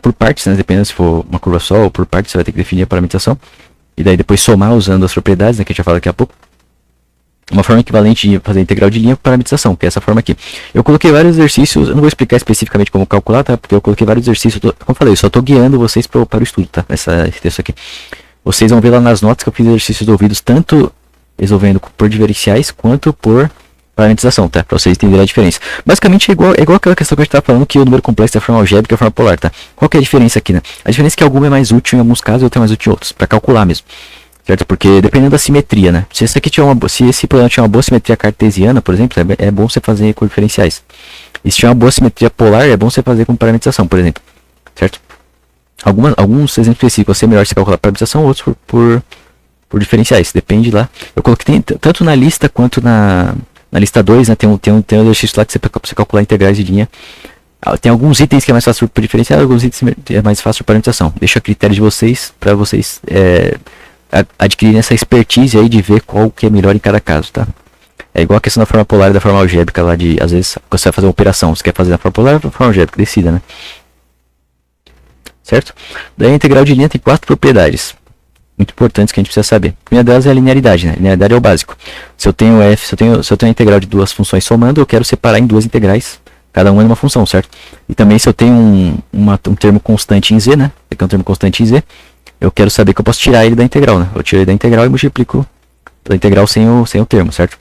Por partes, né? Dependendo se for uma curva só ou por partes, você vai ter que definir a parametrização. E daí depois somar usando as propriedades, né? Que a gente vai falar daqui a pouco. Uma forma equivalente de fazer integral de linha com parametrização, que é essa forma aqui. Eu coloquei vários exercícios, eu não vou explicar especificamente como calcular, tá? Porque eu coloquei vários exercícios, como eu falei, eu só estou guiando vocês para o estudo, tá? Esse texto aqui. Vocês vão ver lá nas notas que eu fiz exercícios resolvidos tanto resolvendo por diferenciais quanto por parametrização, tá? Pra vocês entenderem a diferença. Basicamente é igual aquela questão que a gente tá falando, que o número complexo é a forma algébrica e a forma polar, tá? Qual que é a diferença aqui, né? A diferença é que alguma é mais útil em alguns casos e outra é mais útil em outros, pra calcular mesmo. Certo? Porque dependendo da simetria, né? Se esse problema tiver uma boa simetria cartesiana, por exemplo, é bom você fazer com diferenciais. E se tiver uma boa simetria polar, é bom você fazer com parametrização, por exemplo. Certo? Alguns exemplos específicos, vai ser melhor você calcular parametrização, outros por diferenciais. Depende lá. Eu coloquei tanto na lista quanto na lista 2, né, tem um exercício lá que você calcular integrais de linha. Tem alguns itens que é mais fácil por diferencial, alguns itens é mais fácil por parametrização. Deixa a critério de vocês, para vocês adquirirem essa expertise aí de ver qual que é melhor em cada caso, tá? É igual a questão da forma polar e da forma algébrica lá de, às vezes, quando você vai fazer uma operação, você quer fazer na forma polar ou na forma algébrica, decida, né? Certo? Daí a integral de linha tem 4 propriedades muito importantes que a gente precisa saber. A primeira delas é a linearidade, né? A linearidade é o básico. Se eu tenho a integral de duas funções somando, eu quero separar em duas integrais, cada uma é uma função, certo? E também se eu tenho um termo constante em z, né? Aqui é um termo constante em z, eu quero saber que eu posso tirar ele da integral, né? Eu tiro ele da integral e multiplico pela integral sem o termo, certo?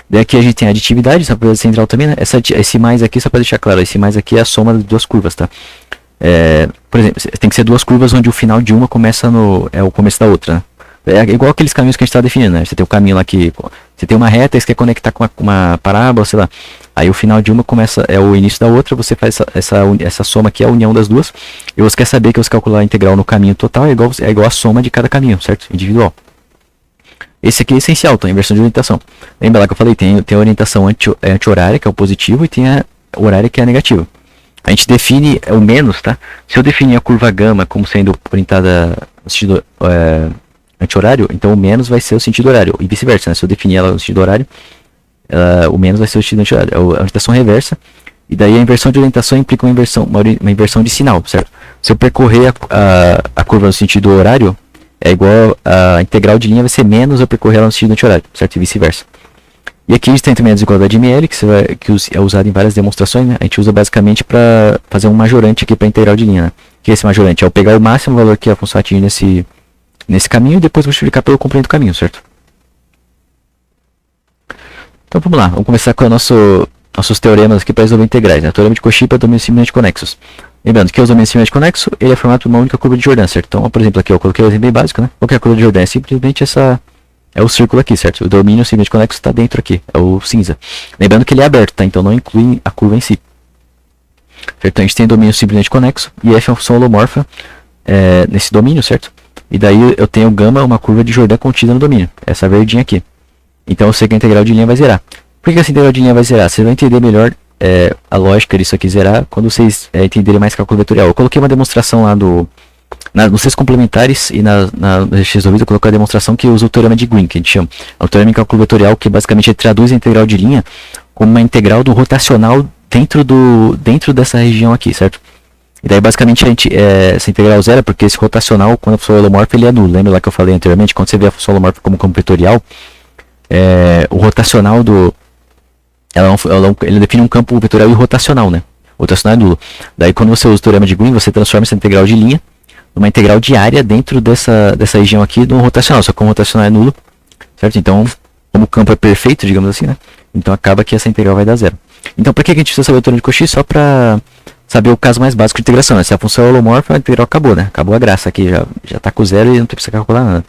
Daí aqui a gente tem a aditividade, essa propriedade central também, né? Esse mais aqui, só para deixar claro, esse mais aqui é a soma de duas curvas, tá? Por exemplo, tem que ser duas curvas onde o final de uma é o começo da outra, né? É igual aqueles caminhos que a gente está definindo, né? Você tem o caminho lá que você tem uma reta e você quer conectar com uma parábola, sei lá. Aí o final de uma é o início da outra, você faz essa soma aqui, é a união das duas. E você quer saber que você calcular a integral no caminho total é igual a soma de cada caminho, certo? Individual. Esse aqui é essencial, tá? Inversão de orientação. Lembra lá que eu falei, tem a orientação anti-horária, que é o positivo, e tem a horária, que é a negativa. A gente define o menos, tá? Se eu definir a curva gama como sendo orientada no sentido anti-horário, então o menos vai ser o sentido horário, e vice-versa, né? Se eu definir ela no sentido horário, o menos vai ser o sentido anti-horário. É a orientação reversa, e daí a inversão de orientação implica uma inversão de sinal, certo? Se eu percorrer a curva no sentido horário, é igual a integral de linha vai ser menos eu percorrer ela no sentido anti-horário, certo? E vice-versa. E aqui a gente tem também a desigualdade de ML, que é usado em várias demonstrações, né? A gente usa basicamente para fazer um majorante aqui para a integral de linha, né? Que é esse majorante? É eu pegar o máximo valor que a função atinge nesse caminho e depois multiplicar pelo complemento do caminho, certo? Então vamos lá, vamos começar com nossos teoremas aqui para resolver integrais, né? Teorema de Cauchy para domínios simplesmente conexos. Lembrando que os domínios simplesmente conexos, ele é formado por uma única curva de Jordan, certo? Então, por exemplo, aqui eu coloquei um exemplo bem básico, né? Qual que é a curva de Jordan? É simplesmente é o círculo aqui, certo? O domínio simplesmente conexo está dentro aqui, é o cinza. Lembrando que ele é aberto, tá? Então não inclui a curva em si. Certo? Então a gente tem domínio simplesmente conexo e f é uma função holomorfa nesse domínio, certo? E daí eu tenho gama, uma curva de Jordan contida no domínio, essa verdinha aqui. Então eu sei que a integral de linha vai zerar. Por que essa integral de linha vai zerar? Vocês vão entender melhor a lógica disso aqui zerar quando vocês entenderem mais cálculo vetorial. Eu coloquei uma demonstração lá Nos textos complementares e na resolvida eu coloquei a demonstração que usa o teorema de Green, que a gente chama. É um teorema de cálculo vetorial que basicamente traduz a integral de linha como uma integral do rotacional dentro dessa região aqui, certo? E daí basicamente essa integral zero, porque esse rotacional, quando a função é holomorfa, ele é nulo. Lembra lá que eu falei anteriormente, quando você vê a função holomorfa como campo vetorial, o rotacional ele define um campo vetorial irrotacional, né? O rotacional é nulo. Daí quando você usa o teorema de Green, você transforma essa integral de linha numa integral de área dentro dessa região aqui do rotacional, só que como o rotacional é nulo, certo? Então, como o campo é perfeito, digamos assim, né? Então acaba que essa integral vai dar zero. Então, para que a gente precisa saber o teorema de Cauchy? Só para saber o caso mais básico de integração, né? Se a função é holomorfa, a integral acabou, né? Acabou a graça aqui, já tá com zero e não precisa calcular nada.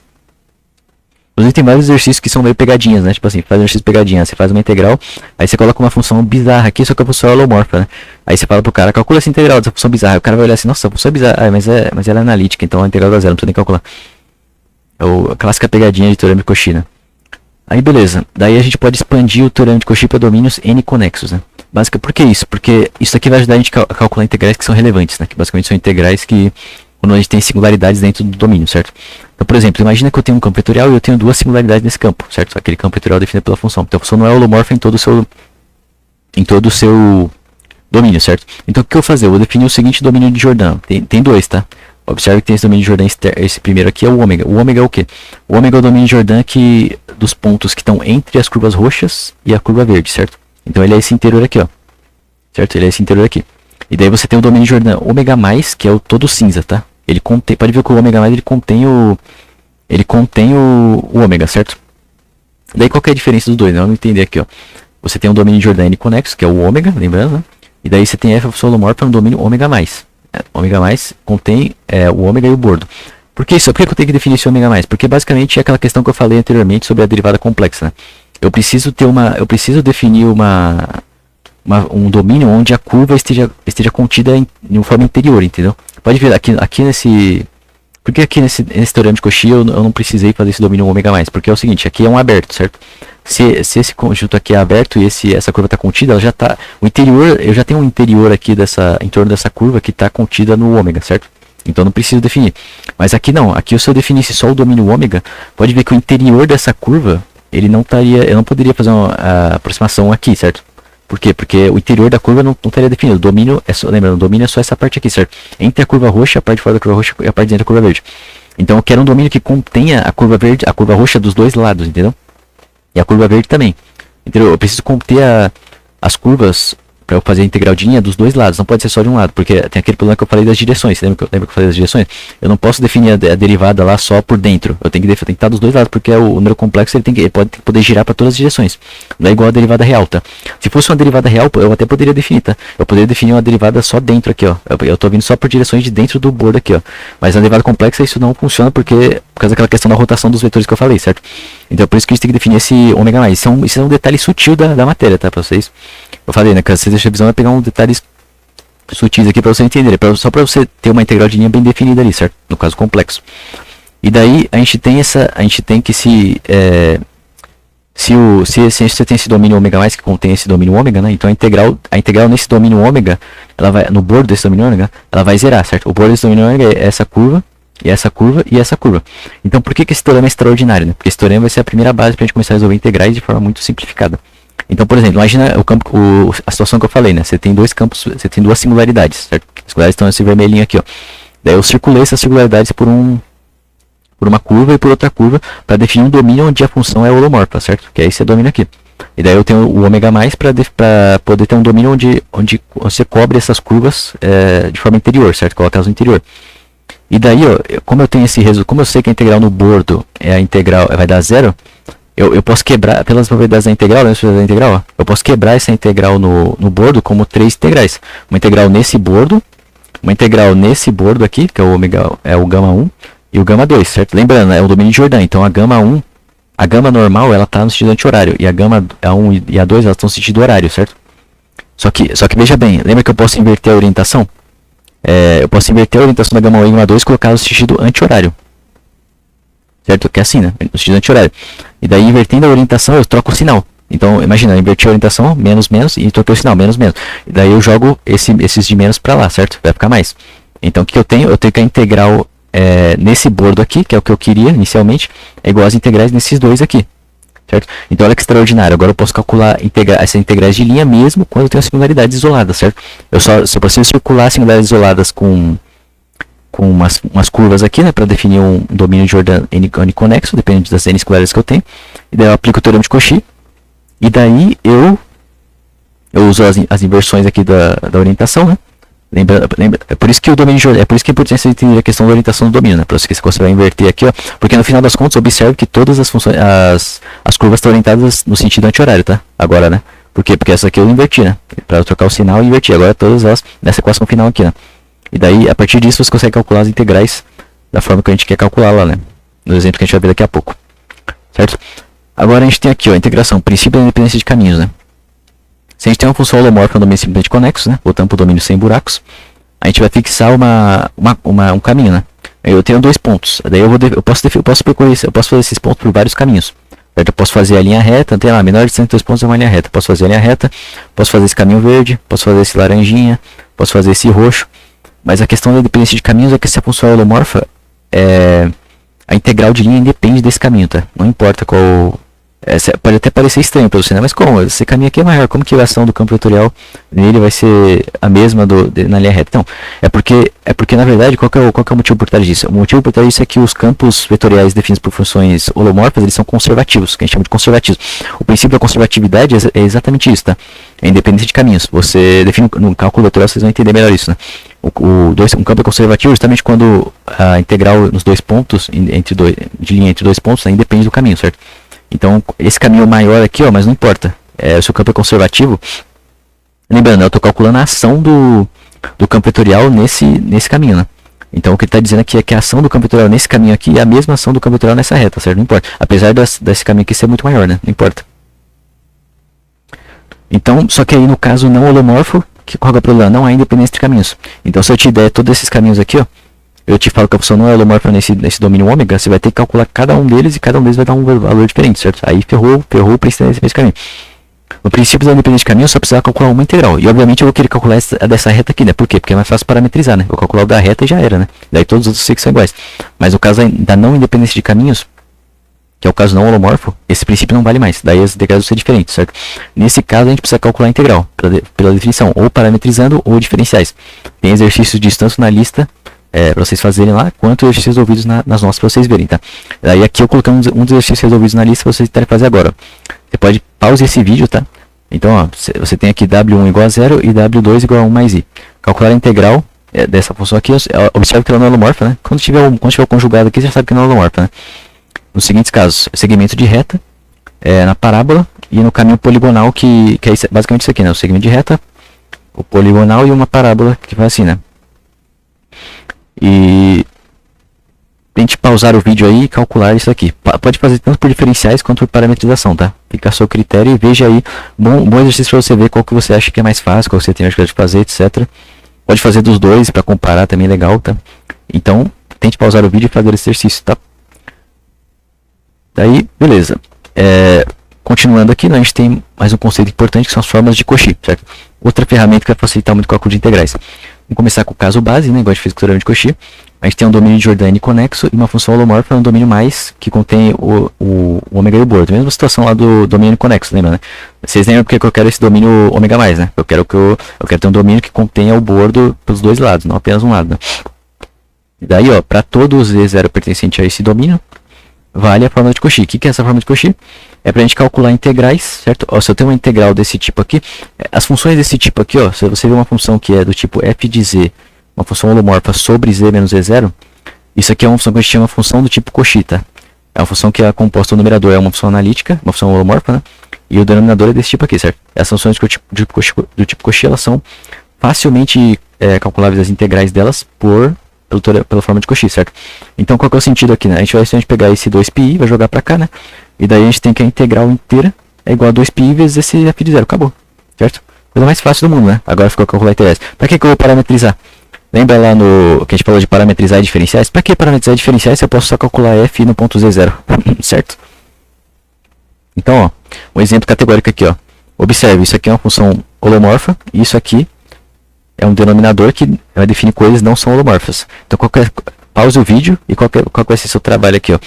Inclusive tem vários exercícios que são meio pegadinhas, né? Tipo assim, faz um exercício pegadinha, você faz uma integral, aí você coloca uma função bizarra aqui, só que a função é holomorfa, né? Aí você fala pro cara, calcula essa integral dessa função bizarra. O cara vai olhar assim, nossa, a função é bizarra, mas ela é analítica, então a integral dá zero, não precisa nem calcular. É a clássica pegadinha de teorema de Cauchy, né? Aí beleza, daí a gente pode expandir o teorema de Cauchy para domínios n conexos, né? Por que isso? Porque isso aqui vai ajudar a gente a calcular integrais que são relevantes, né? Que basicamente são integrais que quando a gente tem singularidades dentro do domínio, certo? Então, por exemplo, imagina que eu tenho um campo vetorial e eu tenho duas singularidades nesse campo, certo? Aquele campo vetorial é definido pela função. Então a função não é holomorfa em todo o seu domínio, certo? Então o que eu vou fazer? Eu vou definir o seguinte domínio de Jordan. Tem dois, tá? Observe que tem esse domínio de Jordan, esse primeiro aqui é o ômega. O ômega é o quê? O ômega é o domínio de Jordan dos pontos que estão entre as curvas roxas e a curva verde, certo? Então ele é esse interior aqui, ó. Certo? Ele é esse interior aqui. E daí você tem o domínio de Jordan ômega mais, que é o todo cinza, tá? Ele contém, pode ver que o ômega mais ele contém o ômega, certo? Daí qual que é a diferença dos dois, né? Vamos entender aqui, ó. Você tem um domínio de Jordan n conexo, que é o ômega, lembrando, né? E daí você tem f holomorfa no domínio ômega mais. Ômega mais contém o ômega e o bordo. Por que isso? Por que eu tenho que definir esse ômega mais? Porque basicamente é aquela questão que eu falei anteriormente sobre a derivada complexa, né? Eu preciso definir um domínio onde a curva esteja contida em forma interior, entendeu? Pode ver aqui nesse... Porque aqui nesse teorema de Cauchy eu não precisei fazer esse domínio ômega mais, porque é o seguinte, aqui é um aberto, certo? Se esse conjunto aqui é aberto e essa curva está contida, ela já está... O interior, eu já tenho um interior aqui em torno dessa curva que está contida no ômega, certo? Então não preciso definir. Mas aqui não, aqui se eu definisse só o domínio ômega, pode ver que o interior dessa curva, eu não poderia fazer uma aproximação aqui, certo? Por quê? Porque o interior da curva não estaria definido. O domínio o domínio é só essa parte aqui, certo? Entre a curva roxa, a parte de fora da curva roxa e a parte de dentro da curva verde. Então eu quero um domínio que contenha a curva verde, a curva roxa dos dois lados, entendeu? E a curva verde também. Entendeu? Eu preciso conter as curvas para eu fazer a integral de linha dos dois lados. Não pode ser só de um lado, porque tem aquele problema que eu falei das direções. Lembra que eu falei das direções? Eu não posso definir a derivada lá só por dentro. Eu tenho que estar dos dois lados, porque o número complexo ele pode poder girar para todas as direções. Não é igual a derivada real, tá? Se fosse uma derivada real, eu até poderia definir, tá? Eu poderia definir uma derivada só dentro aqui, ó. Eu tô vindo só por direções de dentro do bordo aqui, ó. Mas na derivada complexa isso não funciona por causa daquela questão da rotação dos vetores que eu falei, certo? Então por isso que a gente tem que definir esse ômega mais. Isso é um detalhe sutil da matéria, tá? Pra vocês. Eu falei, né? Que essa revisão vai pegar detalhes sutis aqui para você entender. Só para você ter uma integral de linha bem definida ali, certo? No caso complexo. E daí a gente tem que se você tem esse domínio ômega mais que contém esse domínio ômega, né? Então a integral nesse domínio ômega, ela vai no bordo desse domínio ômega, ela vai zerar, certo? O bordo desse domínio ômega é essa curva, e essa curva e essa curva. Então por que esse teorema é extraordinário, né? Porque esse teorema vai ser a primeira base para a gente começar a resolver integrais de forma muito simplificada. Então, por exemplo, imagina a situação que eu falei, né? Você tem dois campos, você tem duas singularidades, certo? As singularidades estão nesse vermelhinho aqui, ó. Daí eu circulei essas singularidades por uma curva e por outra curva para definir um domínio onde a função é holomorfa, certo? Que é esse domínio aqui. E daí eu tenho o ômega mais para poder ter um domínio onde você cobre essas curvas de forma interior, certo? Coloca elas no interior. E daí, ó, como eu tenho esse resultado, como eu sei que a integral no bordo vai dar zero, eu posso quebrar, pelas probabilidades da integral, né, ó, eu posso quebrar essa integral no bordo como três integrais. Uma integral nesse bordo, uma integral nesse bordo aqui, que é o ômega, é o gama 1, e o gama 2, certo? Lembrando, é o domínio de Jordan, então a gama 1, a gama normal, ela está no sentido anti-horário, e a gama A1 e A2, elas estão no sentido horário, certo? Só que veja bem, lembra que eu posso inverter a orientação? Eu posso inverter a orientação da gama 1 e gama 2 e colocar no sentido anti-horário. Certo? Que é assim, né? No sentido anti-horário. E daí, invertendo a orientação, eu troco o sinal. Então, imagina, eu inverti a orientação, menos, menos, e troquei o sinal, menos, menos. E daí eu jogo esses de menos para lá, certo? Vai ficar mais. Então, o que eu tenho? Eu tenho que a integral nesse bordo aqui, que é o que eu queria inicialmente, é igual às integrais nesses dois aqui. Certo? Então olha que extraordinário, agora eu posso calcular essas integrais de linha mesmo quando eu tenho singularidades isoladas, certo? Eu preciso circular singularidades isoladas com umas curvas aqui, né, para definir um domínio de Jordan n-conexo, dependendo das n singularidades que eu tenho. E daí eu aplico o teorema de Cauchy, e daí eu uso as inversões aqui da orientação, né? Lembra, é por isso que o domínio de Jordan, é por isso que é importante você entender a questão da orientação do domínio, né? Para você vai inverter aqui, ó, porque no final das contas observe que todas as funções, as curvas estão orientadas no sentido anti-horário, tá? Agora, né? Por quê? Porque essa aqui eu inverti, né? Para eu trocar o sinal e invertir. Agora todas elas nessa equação final aqui, né? E daí, a partir disso, você consegue calcular as integrais da forma que a gente quer calcular lá, né? No exemplo que a gente vai ver daqui a pouco, certo? Agora a gente tem aqui, ó, a integração, princípio da independência de caminhos, né? Se a gente tem uma função holomórfica no domínio simplesmente conexo, né? Voltando para o domínio sem buracos, a gente vai fixar um caminho, né? Eu tenho dois pontos. Daí eu posso percorrer, eu posso fazer esses pontos por vários caminhos. Certo? Eu posso fazer a linha reta, tem lá, menor de 102 pontos é uma linha reta. Posso fazer a linha reta, posso fazer esse caminho verde, posso fazer esse laranjinha, posso fazer esse roxo. Mas a questão da independência de caminhos é que se a função é holomorfa, a integral de linha independe desse caminho, tá? Não importa qual... pode até parecer estranho para você, né? Mas como? Esse caminho aqui é maior, como que a ação do campo vetorial nele vai ser a mesma na linha reta? Então, é porque na verdade, qual que é o motivo por trás disso? O motivo por trás disso é que os campos vetoriais definidos por funções holomorfas, eles são conservativos, que a gente chama de conservatismo. O princípio da conservatividade é exatamente isso, tá? É independência de caminhos. Você define no cálculo vetorial, vocês vão entender melhor isso, né? Um campo é conservativo justamente quando a integral nos dois pontos, de linha entre dois pontos, né, independe do caminho, certo? Então, esse caminho maior aqui, ó, mas não importa. Se o campo é conservativo, lembrando, eu estou calculando a ação do campo vetorial nesse caminho, né? Então, o que ele está dizendo aqui é que a ação do campo vetorial nesse caminho aqui é a mesma ação do campo vetorial nessa reta, certo? Não importa. Apesar desse caminho aqui ser muito maior, né? Não importa. Então, só que aí no caso não holomorfo, qual é o problema? Não há independência de caminhos. Então, se eu te der todos esses caminhos aqui, ó, eu te falo que a função não é holomorfa nesse domínio ômega, você vai ter que calcular cada um deles e cada um deles vai dar um valor diferente, certo? Aí ferrou para esse caminho. No princípio da independência de caminho, eu só precisava calcular uma integral. E obviamente eu vou querer calcular dessa reta aqui, né? Por quê? Porque é mais fácil parametrizar, né? Eu vou calcular o da reta e já era, né? Daí todos os outros sei que são iguais. Mas no caso da não independência de caminhos, que é o caso não holomorfo, esse princípio não vale mais. Daí as integrais vão ser diferentes, certo? Nesse caso a gente precisa calcular a integral, pela definição, ou parametrizando ou diferenciais. Tem exercícios de tanto na lista, para vocês fazerem lá, quanto exercícios resolvidos nas notas para vocês verem, tá? Daí aqui eu coloquei um dos exercícios resolvidos na lista para vocês tentarem fazer agora. Você pode pausar esse vídeo, tá? Então, ó, você tem aqui W1 igual a 0 e W2 igual a 1 mais I. Calcular a integral dessa função aqui, observe que ela não é holomorfa, né? Quando tiver o conjugado aqui, você já sabe que não é holomorfa, né? Nos seguintes casos, segmento de reta, na parábola e no caminho poligonal, que é basicamente isso aqui, né? O segmento de reta, o poligonal e uma parábola que vai assim, né? E tente pausar o vídeo aí e calcular isso aqui. Pode fazer tanto por diferenciais quanto por parametrização, tá? Fica a seu critério e veja aí. Bom exercício para você ver qual que você acha que é mais fácil, qual que você tem a dificuldade de fazer, etc. Pode fazer dos dois para comparar também, legal, tá? Então, tente pausar o vídeo e fazer esse exercício, tá? Daí, beleza. Continuando aqui, né, a gente tem mais um conceito importante que são as fórmulas de Cauchy, certo? Outra ferramenta que vai facilitar muito o cálculo de integrais. Vamos começar com o caso base, né, igual a gente fez com o teorema de Cauchy. A gente tem um domínio de Jordan conexo e uma função holomorfa no domínio mais que contém o ômega e o bordo. Mesma situação lá do domínio conexo, lembra, né? Vocês lembram porque eu quero esse domínio ômega mais, né? Eu quero ter um domínio que contenha o bordo pelos dois lados, não apenas um lado, né? E daí, ó, para todos os Z0 pertencentes a esse domínio, vale a fórmula de Cauchy. O que é essa fórmula de Cauchy? É para a gente calcular integrais, certo? Ó, se eu tenho uma integral desse tipo aqui, as funções desse tipo aqui, ó, se você vê uma função que é do tipo f de z, uma função holomorfa sobre z menos z0, isso aqui é uma função que a gente chama função do tipo Cauchy, tá? É uma função que é composta, o numerador é uma função analítica, uma função holomorfa, né? E o denominador é desse tipo aqui, certo? Essas funções do tipo Cauchy, elas são facilmente calculáveis as integrais delas pela forma de Cauchy, certo? Então, qual que é o sentido aqui, né? A gente vai pegar esse 2πi, vai jogar pra cá, né? E daí a gente tem que a integral inteira é igual a 2πi vezes esse f de zero. Acabou, certo? Coisa mais fácil do mundo, né? Agora ficou calcular integrais. Pra que eu vou parametrizar? Lembra lá no que a gente falou de parametrizar diferenciais? Pra que parametrizar diferenciais se eu posso só calcular f no ponto z0, certo? Então, ó, um exemplo categórico aqui, ó. Observe, isso aqui é uma função holomorfa e isso aqui é um denominador que vai definir coisas que não são holomorfas. Então, pause o vídeo e qual vai ser seu trabalho aqui, ó.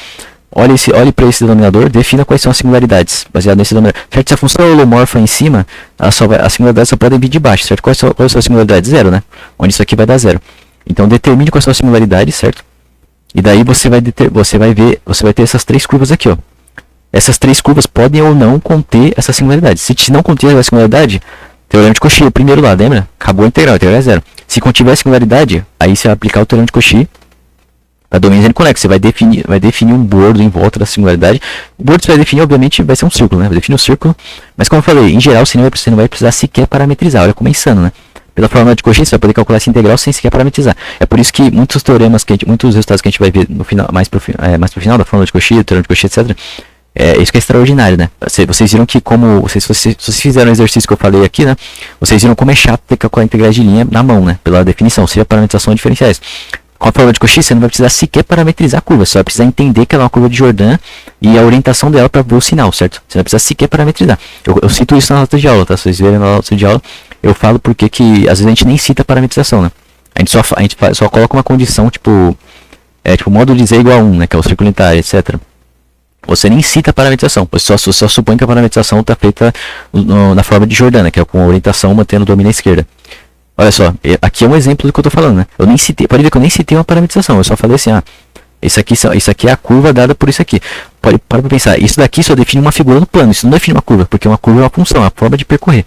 Olhe para esse denominador, defina quais são as singularidades, baseado nesse denominador. Certo? Se a função é holomorfa em cima, as singularidades só podem vir de baixo, certo? Quais são as singularidades? Zero, né? Onde isso aqui vai dar zero. Então determine quais são as singularidades, certo? E daí você vai ter essas três curvas aqui, ó. Essas três curvas podem ou não conter essa singularidade. Se não conter a singularidade, teorema de Cauchy, o primeiro lá, lembra? Acabou a integral é zero. Se contiver singularidade, aí você vai aplicar o teorema de Cauchy para domínios n-conexos. Você vai definir um bordo em volta da singularidade. O bordo que você vai definir, obviamente, vai ser um círculo, né? Vai definir um círculo. Mas como eu falei, em geral, você não vai precisar sequer parametrizar. Olha como é insano, né? Pela fórmula de Cauchy, você vai poder calcular essa integral sem sequer parametrizar. É por isso que muitos teoremas, muitos resultados que a gente vai ver no final, mais pro final da fórmula de Cauchy, teorema de Cauchy, etc. Isso que é extraordinário, né? Vocês viram que se vocês fizeram o exercício que eu falei aqui, né? Vocês viram como é chato ter que calcular integrais de linha na mão, né? Pela definição, seria parametrização de diferenciais. Com a fórmula de Cauchy, você não vai precisar sequer parametrizar a curva, você vai precisar entender que ela é uma curva de Jordan e a orientação dela para ver o sinal, certo? Você não vai precisar sequer parametrizar. Eu cito isso na nota de aula, tá? Se vocês verem na nota de aula, eu falo porque que às vezes a gente nem cita parametrização, né? A gente só coloca uma condição, tipo módulo de Z igual a 1, né? Que é o círculo unitário, etc. Você nem cita a parametrização, você só supõe que a parametrização está feita na forma de Jordan, né? Que é com a orientação mantendo o domínio à esquerda. Olha só, aqui é um exemplo do que eu estou falando, né? Eu nem citei, pode ver que eu nem citei uma parametrização, eu só falei assim, isso aqui é a curva dada por isso aqui. Para pra pensar, isso daqui só define uma figura no plano, isso não define uma curva, porque uma curva é uma função, é uma forma de percorrer.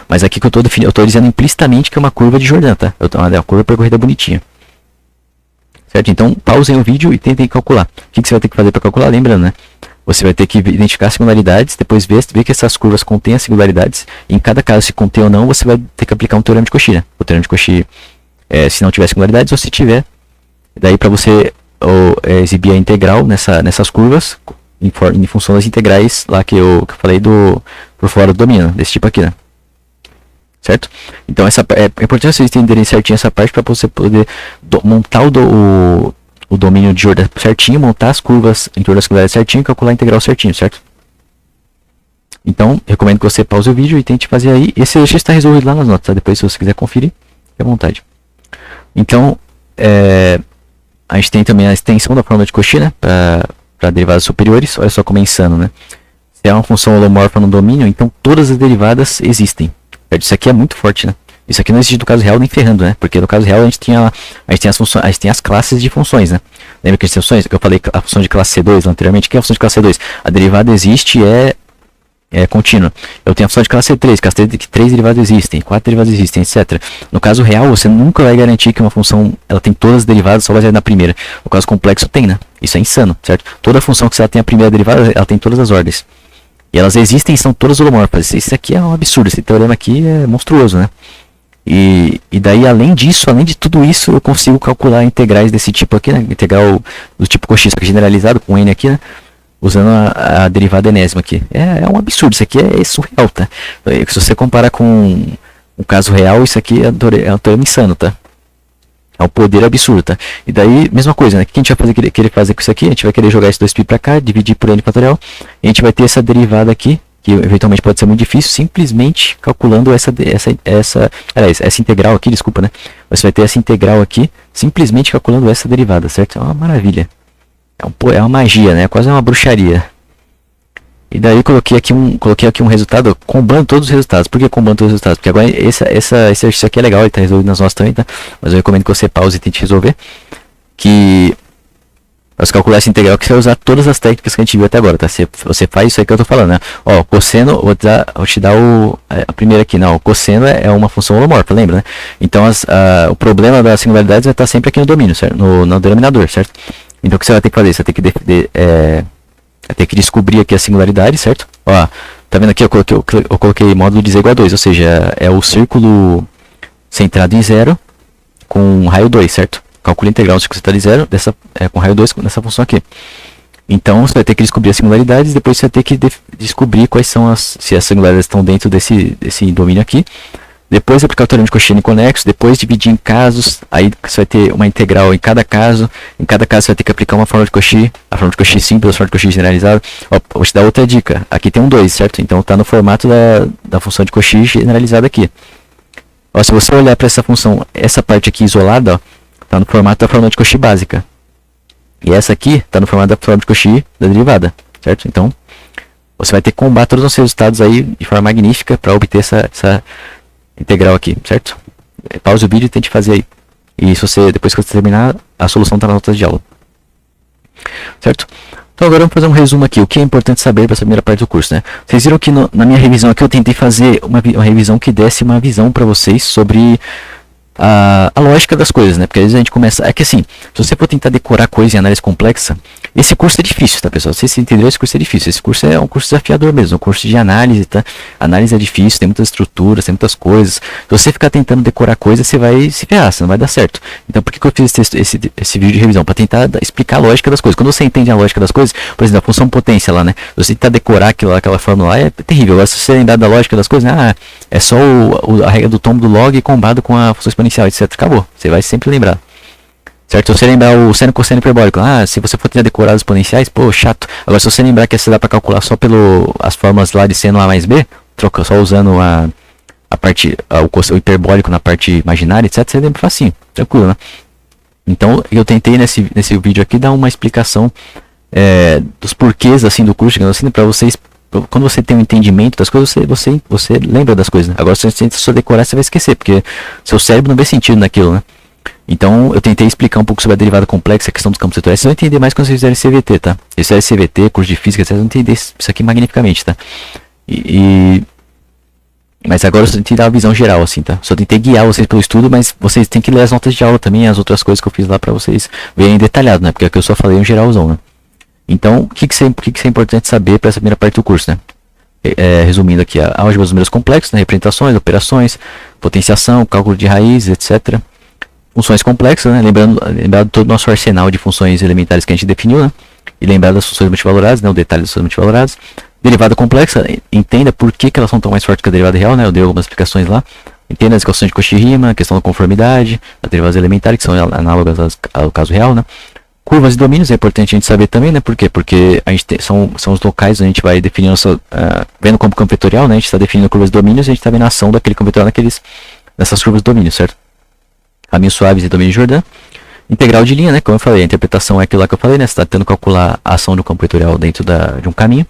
Mas aqui que eu estou dizendo implicitamente que é uma curva de Jordan, tá? É uma curva percorrida bonitinha. Certo? Então, pausem o vídeo e tentem calcular. O que você vai ter que fazer para calcular? Lembrando, né? Você vai ter que identificar as singularidades, depois ver que essas curvas contêm as singularidades. E em cada caso, se contém ou não, você vai ter que aplicar um teorema de Cauchy, né? O teorema de Cauchy, se não tiver singularidades ou se tiver. Daí para você exibir a integral nessas curvas, em função das integrais lá que eu falei por fora do domínio, desse tipo aqui, né? Certo? Então é importante vocês entenderem certinho essa parte para você poder montar o domínio de Jordan certinho, montar as curvas em torno das singularidades certinho e calcular a integral certinho, certo? Então, recomendo que você pause o vídeo e tente fazer aí. Esse exercício está resolvido lá nas notas, tá? Depois, se você quiser conferir, fique à vontade. Então, a gente tem também a extensão da fórmula de Cauchy, né? Para derivadas superiores. Olha só como é insano, né? Se é uma função holomorfa no domínio, então todas as derivadas existem. Certo? Isso aqui é muito forte, né? Isso aqui não existe no caso real nem ferrando, né? Porque no caso real a gente tem as classes de funções, né? Lembra que as funções que eu falei, a função de classe C2 anteriormente? O que é a função de classe C2? A derivada existe é contínua. Eu tenho a função de classe C3, que 3 derivadas existem, 4 derivadas existem, etc. No caso real, você nunca vai garantir que uma função ela tem todas as derivadas só baseada na primeira. No caso complexo tem, né? Isso é insano, certo? Toda função que ela tem a primeira derivada, ela tem todas as ordens. E elas existem e são todas holomorfas. Isso aqui é um absurdo, esse teorema aqui é monstruoso, né? E daí, além disso, além de tudo isso, eu consigo calcular integrais desse tipo aqui, né? Integral do tipo Cauchy generalizado, com n aqui, né? Usando a derivada enésima aqui. É um absurdo, isso aqui é surreal, tá? Se você comparar com o caso real, isso aqui é um teorema insano, tá? É um poder absurdo, tá? E daí, mesma coisa, né? O que a gente vai querer fazer com isso aqui? A gente vai querer jogar esse 2π pra cá, dividir por n fatorial, e a gente vai ter essa derivada aqui, que eventualmente pode ser muito difícil, simplesmente calculando essa integral aqui, desculpa, né? Você vai ter essa integral aqui, simplesmente calculando essa derivada, certo? É uma maravilha. É uma magia, né? Quase uma bruxaria. E daí coloquei aqui um resultado, combando todos os resultados. Por que combando todos os resultados? Porque agora esse exercício aqui é legal, ele está resolvido nas notas também, tá? Mas eu recomendo que você pause e tente resolver. Que você calcular essa integral, que você vai usar todas as técnicas que a gente viu até agora, tá? Você faz isso aí que eu tô falando, né? Ó, cosseno, vou te dar a primeira aqui, não. O cosseno é uma função holomorfa, lembra, né? Então o problema das singularidades vai estar sempre aqui no domínio, certo? No denominador, certo? Então o que você vai ter que fazer? Você vai ter que vai ter que descobrir aqui a singularidade, certo? Ó, tá vendo aqui? Eu coloquei módulo de Z igual a 2, ou seja, é o círculo centrado em 0 com raio 2, certo? Calcula a integral do círculo centrado em 0 com raio 2 nessa função aqui. Então você vai ter que descobrir as singularidades, depois você vai ter que descobrir quais são se as singularidades estão dentro desse domínio aqui. Depois aplicar o teorema de Cauchy conexo, depois dividir em casos, aí você vai ter uma integral em cada caso você vai ter que aplicar uma fórmula de Cauchy, a fórmula de Cauchy simples, a fórmula de Cauchy generalizada. Ó, vou te dar outra dica, aqui tem um 2, certo? Então está no formato da função de Cauchy generalizada aqui. Ó, se você olhar para essa função, essa parte aqui isolada, está no formato da fórmula de Cauchy básica. E essa aqui está no formato da forma de Cauchy da derivada, certo? Então, você vai ter que combar todos os resultados aí de forma magnífica para obter essa integral aqui, certo? Pause o vídeo e tente fazer aí. E se você, depois que você terminar, a solução está nas notas de aula. Certo? Então agora vamos fazer um resumo aqui. O que é importante saber para essa primeira parte do curso, né? Vocês viram que na minha revisão aqui eu tentei fazer uma revisão que desse uma visão para vocês sobre a lógica das coisas, né? Porque às vezes a gente começa... É que assim, se você for tentar decorar coisa em análise complexa, esse curso é difícil, tá, pessoal? Se você entendeu, esse curso é difícil. Esse curso é um curso desafiador mesmo, um curso de análise, tá? Análise é difícil, tem muitas estruturas, tem muitas coisas. Se você ficar tentando decorar coisas, você vai se ferrar, você não vai dar certo. Então, por que eu fiz esse vídeo de revisão? Para tentar explicar a lógica das coisas. Quando você entende a lógica das coisas, por exemplo, a função potência lá, né? Você tentar decorar aquela fórmula lá, é terrível. Agora, se você lembrar da lógica das coisas, é só a regra do tombo do log combado com a função exponencial, etc. Acabou. Você vai sempre lembrar. Certo? Se você lembrar o seno, cosseno hiperbólico, se você for tentar decorar os exponenciais, pô, chato. Agora, se você lembrar que essa dá para calcular só as fórmulas lá de seno A mais B, só usando o hiperbólico na parte imaginária, etc., você lembra facinho. Tranquilo, né? Então, eu tentei nesse vídeo aqui dar uma explicação dos porquês, assim, do curso, assim, para vocês. Quando você tem um entendimento das coisas, você lembra das coisas, né? Agora, se você só decorar, você vai esquecer, porque seu cérebro não vê sentido naquilo, né? Então, eu tentei explicar um pouco sobre a derivada complexa, a questão dos campos vetoriais. Vocês vão entender mais quando vocês fizerem CVT, tá? Se vocês fizerem CVT, curso de física, vocês vão entender isso aqui magnificamente, tá? Mas agora eu só tentei dar uma visão geral, assim, tá? Só tentei guiar vocês pelo estudo, mas vocês têm que ler as notas de aula também, as outras coisas que eu fiz lá pra vocês verem detalhado, né? Porque aqui eu só falei um geralzão, né? Então, o que é importante saber para essa primeira parte do curso, né? Resumindo aqui, a álgebra dos números complexos, né? Representações, operações, potenciação, cálculo de raiz, etc. Funções complexas, né? Lembrando todo o nosso arsenal de funções elementares que a gente definiu, né? E lembrar das funções multivaloradas, né? O detalhe das funções multivaloradas. Derivada complexa, entenda por que elas são tão mais fortes que a derivada real, né? Eu dei algumas explicações lá. Entenda as equações de Cauchy-Riemann, a questão da conformidade, as derivadas elementares, que são análogas ao caso real, né? Curvas e domínios é importante a gente saber também, né? Por quê? Porque a gente são os locais onde a gente vai definir vendo como campo vetorial, né? A gente está definindo curvas e domínios e a gente está vendo a ação daquele campo vetorial nessas curvas e domínios, certo? Caminhos suaves e domínio de Jordan. Integral de linha, né? Como eu falei, a interpretação é aquilo lá que eu falei, né? Você está tentando calcular a ação do campo vetorial dentro de um caminho.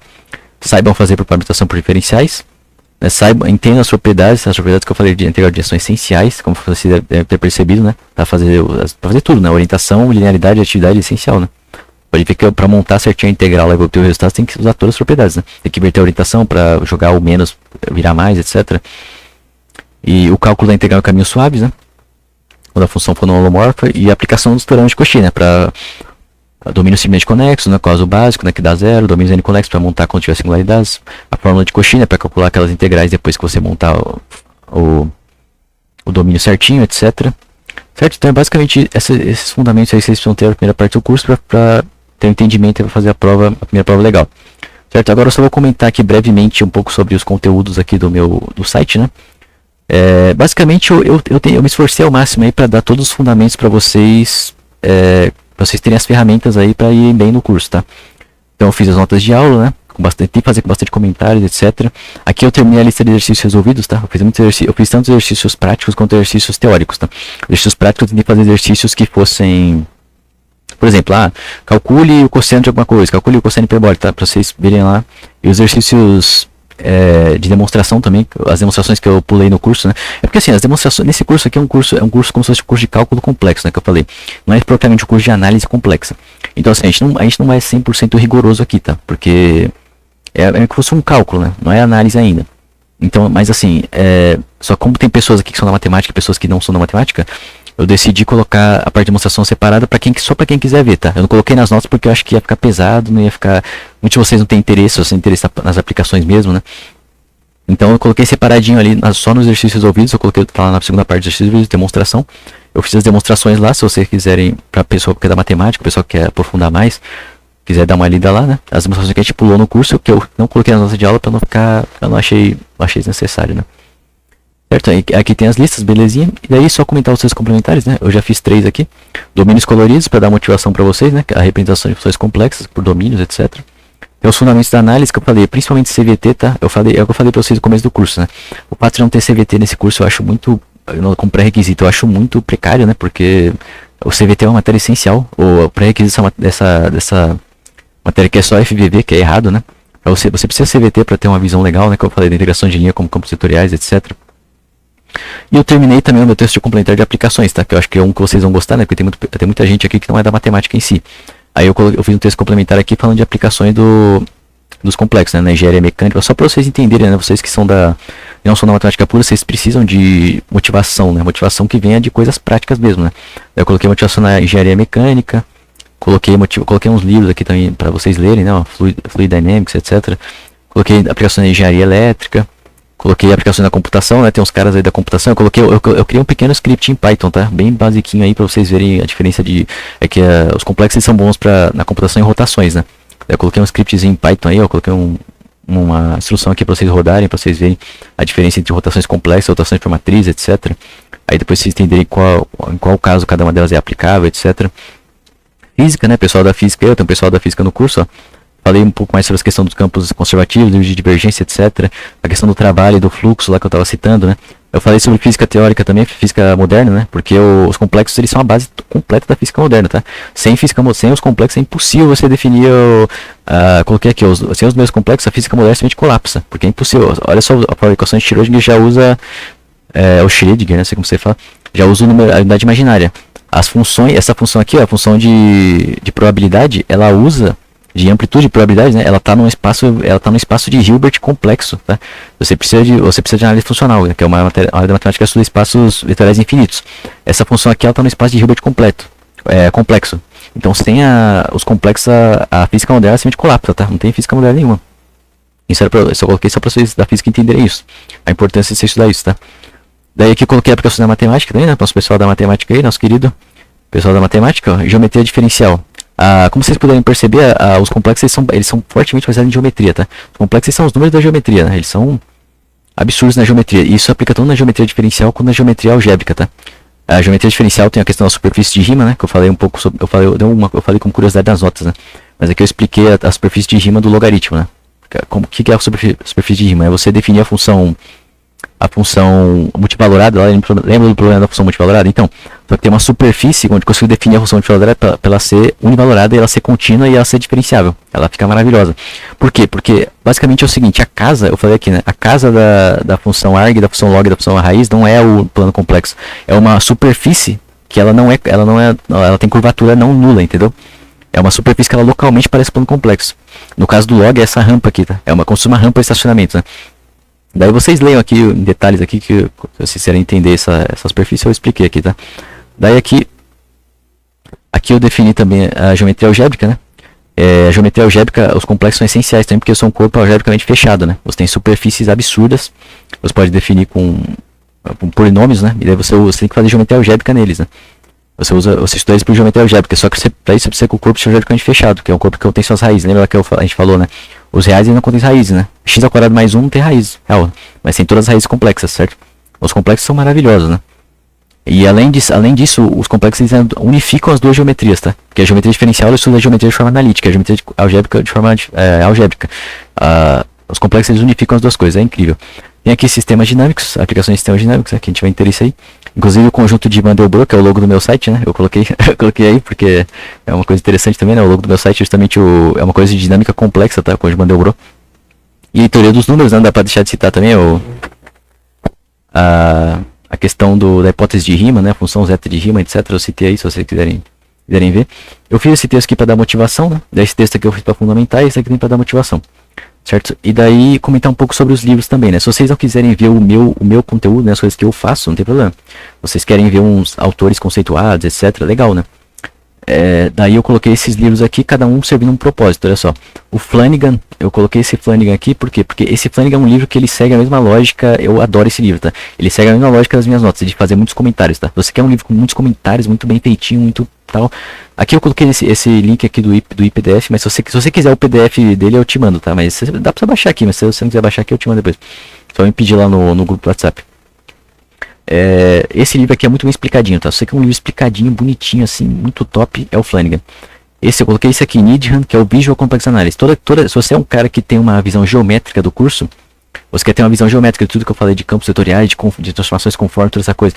Saibam fazer por parametrização por diferenciais. Né? Entendam as propriedades que eu falei de integral de linha são essenciais, como vocês devem ter percebido, né? Para fazer tudo, né? Orientação, linearidade, atividade é essencial, né? Pode ver que para montar certinho a integral e obter o resultado, você tem que usar todas as propriedades, né? Tem que inverter a orientação para jogar o menos, virar mais, etc. E o cálculo da integral em caminhos suaves, né? Quando a função for não holomorfa, e a aplicação dos teoremas de Cauchy, né? Para domínio simplesmente conexo, né? Caso básico, né? Que dá zero, domínio n conexo para montar quando tiver singularidades. A fórmula de Cauchy, né? Para calcular aquelas integrais depois que você montar o domínio certinho, etc. Certo? Então é basicamente esses fundamentos aí que vocês precisam ter na primeira parte do curso para ter um entendimento e para fazer a primeira prova legal. Certo? Agora eu só vou comentar aqui brevemente um pouco sobre os conteúdos aqui do site, né? Basicamente eu me esforcei ao máximo aí para dar todos os fundamentos para vocês terem as ferramentas aí para ir bem no curso, tá? Então eu fiz as notas de aula, né? Tentei fazer com bastante comentários, etc. Aqui eu terminei a lista de exercícios resolvidos, tá? Eu fiz tanto exercícios práticos quanto exercícios teóricos, tá? Exercícios práticos eu tentei fazer exercícios que fossem, por exemplo, calcule o cosseno de alguma coisa, calcule o cosseno hiperbólico, tá? Para vocês verem lá. E os exercícios de demonstração também, as demonstrações que eu pulei no curso, né? É porque assim, as demonstrações, nesse curso aqui é um curso como se fosse um curso de cálculo complexo, né? Que eu falei. Não é propriamente um curso de análise complexa. Então assim, a gente não é 100% rigoroso aqui, tá? Porque é que fosse um cálculo, né? Não é análise ainda. Então, mas assim, só como tem pessoas aqui que são da matemática e pessoas que não são da matemática, eu decidi colocar a parte de demonstração separada só para quem quiser ver, tá? Eu não coloquei nas notas porque eu acho que ia ficar pesado, não ia ficar... Muitos de vocês não têm interesse, ou sem interesse nas aplicações mesmo, né? Então eu coloquei separadinho ali, só nos exercícios resolvidos, eu coloquei lá na segunda parte dos exercícios resolvidos, demonstração. Eu fiz as demonstrações lá, se vocês quiserem, pra pessoa que é da matemática, o pessoal que quer aprofundar mais, quiser dar uma lida lá, né? As demonstrações que a gente pulou no curso, que eu não coloquei nas notas de aula para não ficar... Eu não achei desnecessário, né? Certo? Aqui tem as listas, belezinha. E daí só comentar os seus complementares, né? Eu já fiz 3 aqui. Domínios coloridos para dar motivação para vocês, né? A representação de funções complexas por domínios, etc. Tem os fundamentos da análise que eu falei, principalmente CVT, tá? É o que eu falei para vocês no começo do curso, né? O fato de não ter CVT nesse curso eu acho muito, como pré-requisito, eu acho muito precário, né? Porque O CVT é uma matéria essencial. O pré-requisito dessa matéria que é só FVV, que é errado, né? Você precisa CVT para ter uma visão legal, né? Que eu falei da integração de linha como campos setoriais, etc. E eu terminei também o meu texto de complementar de aplicações, tá? Que eu acho que é um que vocês vão gostar, né? Porque tem muita gente aqui que não é da matemática em si. Aí eu fiz um texto complementar aqui falando de aplicações dos complexos, né? Na engenharia mecânica, só para vocês entenderem, né? Vocês que não são da matemática pura, vocês precisam de motivação, né? Motivação que venha de coisas práticas mesmo, né? Eu coloquei motivação na engenharia mecânica, coloquei uns livros aqui também para vocês lerem, né? Fluid Dynamics, etc. Coloquei aplicações na engenharia elétrica, coloquei aplicações na computação, né? Tem uns caras aí da computação. Eu criei um pequeno script em Python, tá? Bem basiquinho aí para vocês verem a diferença os complexos são bons na computação em rotações, né? Eu coloquei um scriptzinho em Python aí, eu coloquei uma instrução aqui para vocês rodarem, para vocês verem a diferença entre rotações complexas, rotações por matriz, etc. Aí depois vocês entenderem em qual caso cada uma delas é aplicável, etc. Física, né? Pessoal da física, eu tenho pessoal da física no curso, ó. Falei um pouco mais sobre a questão dos campos conservativos, livros de divergência, etc. A questão do trabalho e do fluxo lá que eu estava citando, né? Eu falei sobre física teórica também, física moderna, né? Porque os complexos, eles são a base completa da física moderna, tá? Sem os complexos é impossível você definir coloquei aqui, sem os meus complexos, a física moderna simplesmente colapsa. Porque é impossível. Olha só, a equação de Schrödinger já usa o Schrödinger, né? Não sei como você fala. Já usa a unidade imaginária. As funções, essa função aqui, ó, a função de probabilidade, ela usa de amplitude de probabilidade, né? Ela tá no espaço de Hilbert complexo, tá? Você precisa de análise funcional, que é uma área da matemática que estuda espaços vetoriais infinitos. Essa função aqui, ela tá no espaço de Hilbert complexo. Então, sem os complexos, a física moderna simplesmente colapsa, tá? Não tem física moderna nenhuma. Isso eu só coloquei só para vocês da física entenderem isso. A importância de você estudar isso, tá? Daí aqui eu coloquei a aplicação da matemática também, né? Nosso pessoal da matemática aí, nosso querido pessoal da matemática, ó, geometria diferencial. Como vocês puderem perceber, os complexos eles são fortemente baseados em geometria, tá? Os complexos são os números da geometria, né? Eles são absurdos na geometria. E isso aplica tanto na geometria diferencial quanto na geometria algébrica, tá? A geometria diferencial tem a questão da superfície de Riemann, né? Que eu falei um pouco sobre. Eu falei como curiosidade nas notas, né? Mas aqui eu expliquei a superfície de Riemann do logaritmo, né? O que é a superfície de Riemann? É você definir a função multivalorada, lembra do problema da função multivalorada? Então, só que tem uma superfície onde eu consigo definir a função multivalorada para ela ser univalorada, e ela ser contínua e ela ser diferenciável. Ela fica maravilhosa. Por quê? Porque basicamente é o seguinte, a casa, eu falei aqui, né? A casa da função arg, da função log, da função raiz não é o plano complexo. É uma superfície que ela tem curvatura não nula, entendeu? É uma superfície que ela localmente parece plano complexo. No caso do log é essa rampa aqui, tá? Como se fosse uma rampa de estacionamento, né? Daí vocês leiam aqui em detalhes aqui, que se vocês quiserem entender essa superfície, eu expliquei aqui, tá? Daí aqui eu defini também a geometria algébrica, né? A geometria algébrica, os complexos são essenciais também, porque eu sou um corpo algebricamente fechado, né? Você tem superfícies absurdas, você pode definir com polinômios, né? E daí você tem que fazer geometria algébrica neles, né? Você estuda isso por geometria algébrica, só que para isso você precisa que o corpo seja algebricamente fechado, que é um corpo que contém suas raízes. Lembra que a gente falou, né? Os reais não contêm raízes, né? X ao quadrado mais 1 não tem raiz, real, mas tem todas as raízes complexas, certo? Os complexos são maravilhosos, né? E além disso, os complexos unificam as duas geometrias, tá? Porque a geometria diferencial ela estuda a geometria de forma analítica, a geometria algébrica de forma algébrica. Os complexos eles unificam as duas coisas, é incrível. Tem aqui sistemas dinâmicos, aplicações de sistemas dinâmicos, aqui a gente vai interesse aí. Inclusive o conjunto de Mandelbrot, que é o logo do meu site, né? Eu coloquei aí porque é uma coisa interessante também, né? O logo do meu site é justamente é uma coisa de dinâmica complexa, tá? O conjunto de Mandelbrot. E a teoria dos números, né? Não dá pra deixar de citar também a questão da hipótese de Riemann, né? A função zeta de Riemann, etc. Eu citei aí, se vocês quiserem ver. Eu fiz esse texto aqui para dar motivação, né? Esse texto aqui eu fiz para fundamentar e esse aqui tem para dar motivação. Certo? E daí comentar um pouco sobre os livros também, né? Se vocês não quiserem ver o meu conteúdo, né, as coisas que eu faço, não tem problema. Vocês querem ver uns autores conceituados, etc, legal, né? Daí eu coloquei esses livros aqui, cada um servindo um propósito, olha só. O Flanagan, eu coloquei esse Flanagan aqui, por quê? Porque esse Flanagan é um livro que ele segue a mesma lógica, eu adoro esse livro, tá? Ele segue a mesma lógica das minhas notas, de fazer muitos comentários, tá? Você quer um livro com muitos comentários, muito bem feitinho, muito tal. Aqui eu coloquei esse link aqui do IPDF, mas se você quiser o PDF dele, eu te mando, tá? Mas dá pra você baixar aqui, mas se você não quiser baixar aqui, eu te mando depois. Só me pedir lá no grupo do WhatsApp. Esse livro aqui é muito bem explicadinho, tá? Você quer um livro explicadinho, bonitinho, assim, muito top, é o Flanagan. Eu coloquei esse aqui, Needham, que é o Visual Complex Analysis. Se você é um cara que tem uma visão geométrica do curso, você quer ter uma visão geométrica de tudo que eu falei de campos setoriais, de transformações conforme, toda essa coisa.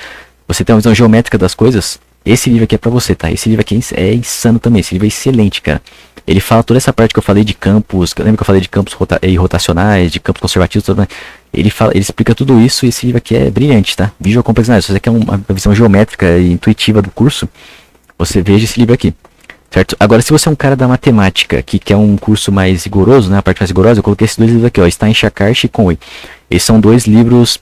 Você tem uma visão geométrica das coisas, esse livro aqui é pra você, tá? Esse livro aqui é insano também, esse livro é excelente, cara. Ele fala toda essa parte que eu falei de campos, lembra que eu falei de campos rotacionais, de campos conservativos, tudo mais. Ele explica tudo isso e esse livro aqui é brilhante, tá? Visual Complex Analysis, se você quer uma visão geométrica e intuitiva do curso, você veja esse livro aqui, certo? Agora, se você é um cara da matemática, que quer um curso mais rigoroso, né, a parte mais rigorosa, eu coloquei esses dois livros aqui, ó, Stein, Shakart e Conway. Esses são dois livros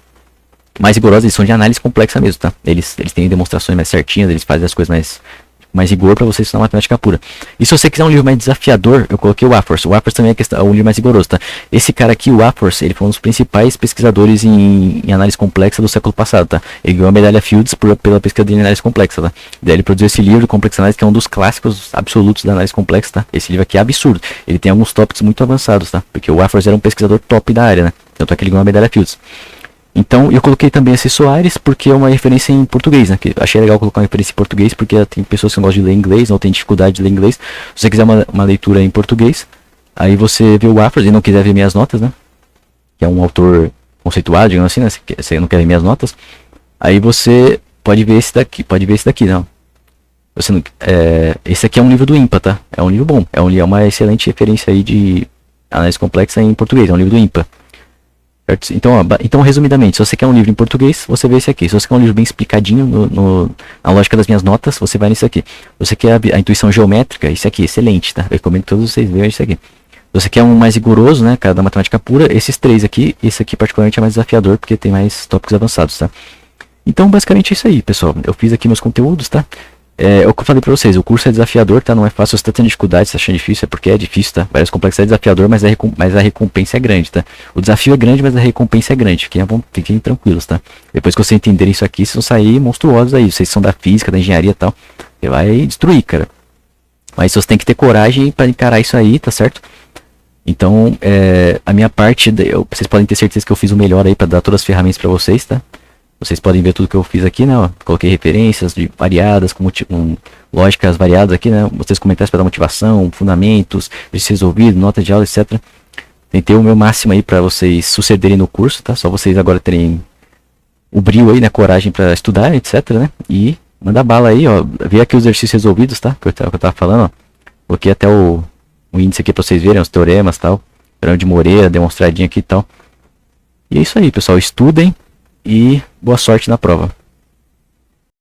mais rigorosos, eles são de análise complexa mesmo, tá? Eles têm demonstrações mais certinhas, eles fazem as coisas mais rigor para você estudar matemática pura. E se você quiser um livro mais desafiador, eu coloquei o Wafers. O Wafers também é um livro mais rigoroso, tá? Esse cara aqui, o Wafers, ele foi um dos principais pesquisadores em análise complexa do século passado, tá? Ele ganhou a medalha Fields pela pesquisa de análise complexa, tá? Daí ele produziu esse livro, Complex Analysis, que é um dos clássicos absolutos da análise complexa, tá? Esse livro aqui é absurdo. Ele tem alguns tópicos muito avançados, tá? Porque o Wafers era um pesquisador top da área, né? Tanto é que ele ganhou a medalha Fields. Então, eu coloquei também esse Soares porque é uma referência em português, né? Que achei legal colocar uma referência em português porque tem pessoas que não gostam de ler inglês, não tem dificuldade de ler inglês. Se você quiser uma leitura em português, aí você vê o Wafers e não quiser ver minhas notas, né? Que é um autor conceituado, digamos assim, né? Se você não quer ver minhas notas, aí você pode ver esse daqui, não. Você não, esse aqui é um livro do IMPA, tá? É um livro bom, é uma excelente referência aí de análise complexa em português, é um livro do IMPA. Certo? Então, resumidamente, se você quer um livro em português, você vê esse aqui. Se você quer um livro bem explicadinho na lógica das minhas notas, você vai nesse aqui. Se você quer a intuição geométrica, esse aqui, excelente, tá? Eu recomendo que todos vocês vejam esse aqui. Se você quer um mais rigoroso, né, cara, da matemática pura, esses três aqui, esse aqui particularmente é mais desafiador, porque tem mais tópicos avançados, tá? Então, basicamente é isso aí, pessoal. Eu fiz aqui meus conteúdos, tá? É o que eu falei pra vocês, o curso é desafiador, tá? Não é fácil, se você tá tendo dificuldade, se tá achando difícil, é porque é difícil, tá? Várias complexidades é desafiador, mas a recompensa é grande, tá? O desafio é grande, mas a recompensa é grande. Fiquem tranquilos, tá? Depois que vocês entenderem isso aqui, vocês vão sair monstruosos aí. Vocês são da física, da engenharia e tal. Você vai destruir, cara. Mas você tem que ter coragem pra encarar isso aí, tá certo? Então, a minha parte, vocês podem ter certeza que eu fiz o melhor aí pra dar todas as ferramentas pra vocês, tá? Vocês podem ver tudo que eu fiz aqui, né? Ó, coloquei referências variadas, com lógicas variadas aqui, né? Vocês comentários para dar motivação, fundamentos, exercício resolvido, nota de aula, etc. Tentei o meu máximo aí para vocês sucederem no curso, tá? Só vocês agora terem o brio aí, né? Coragem para estudar, etc, né? E manda bala aí, ó. Vê aqui os exercícios resolvidos, tá? Que eu tava falando, ó. Coloquei até o índice aqui para vocês verem, os teoremas, tal. Teorema de Moreira, demonstradinho aqui e tal. E é isso aí, pessoal. Estudem. E boa sorte na prova.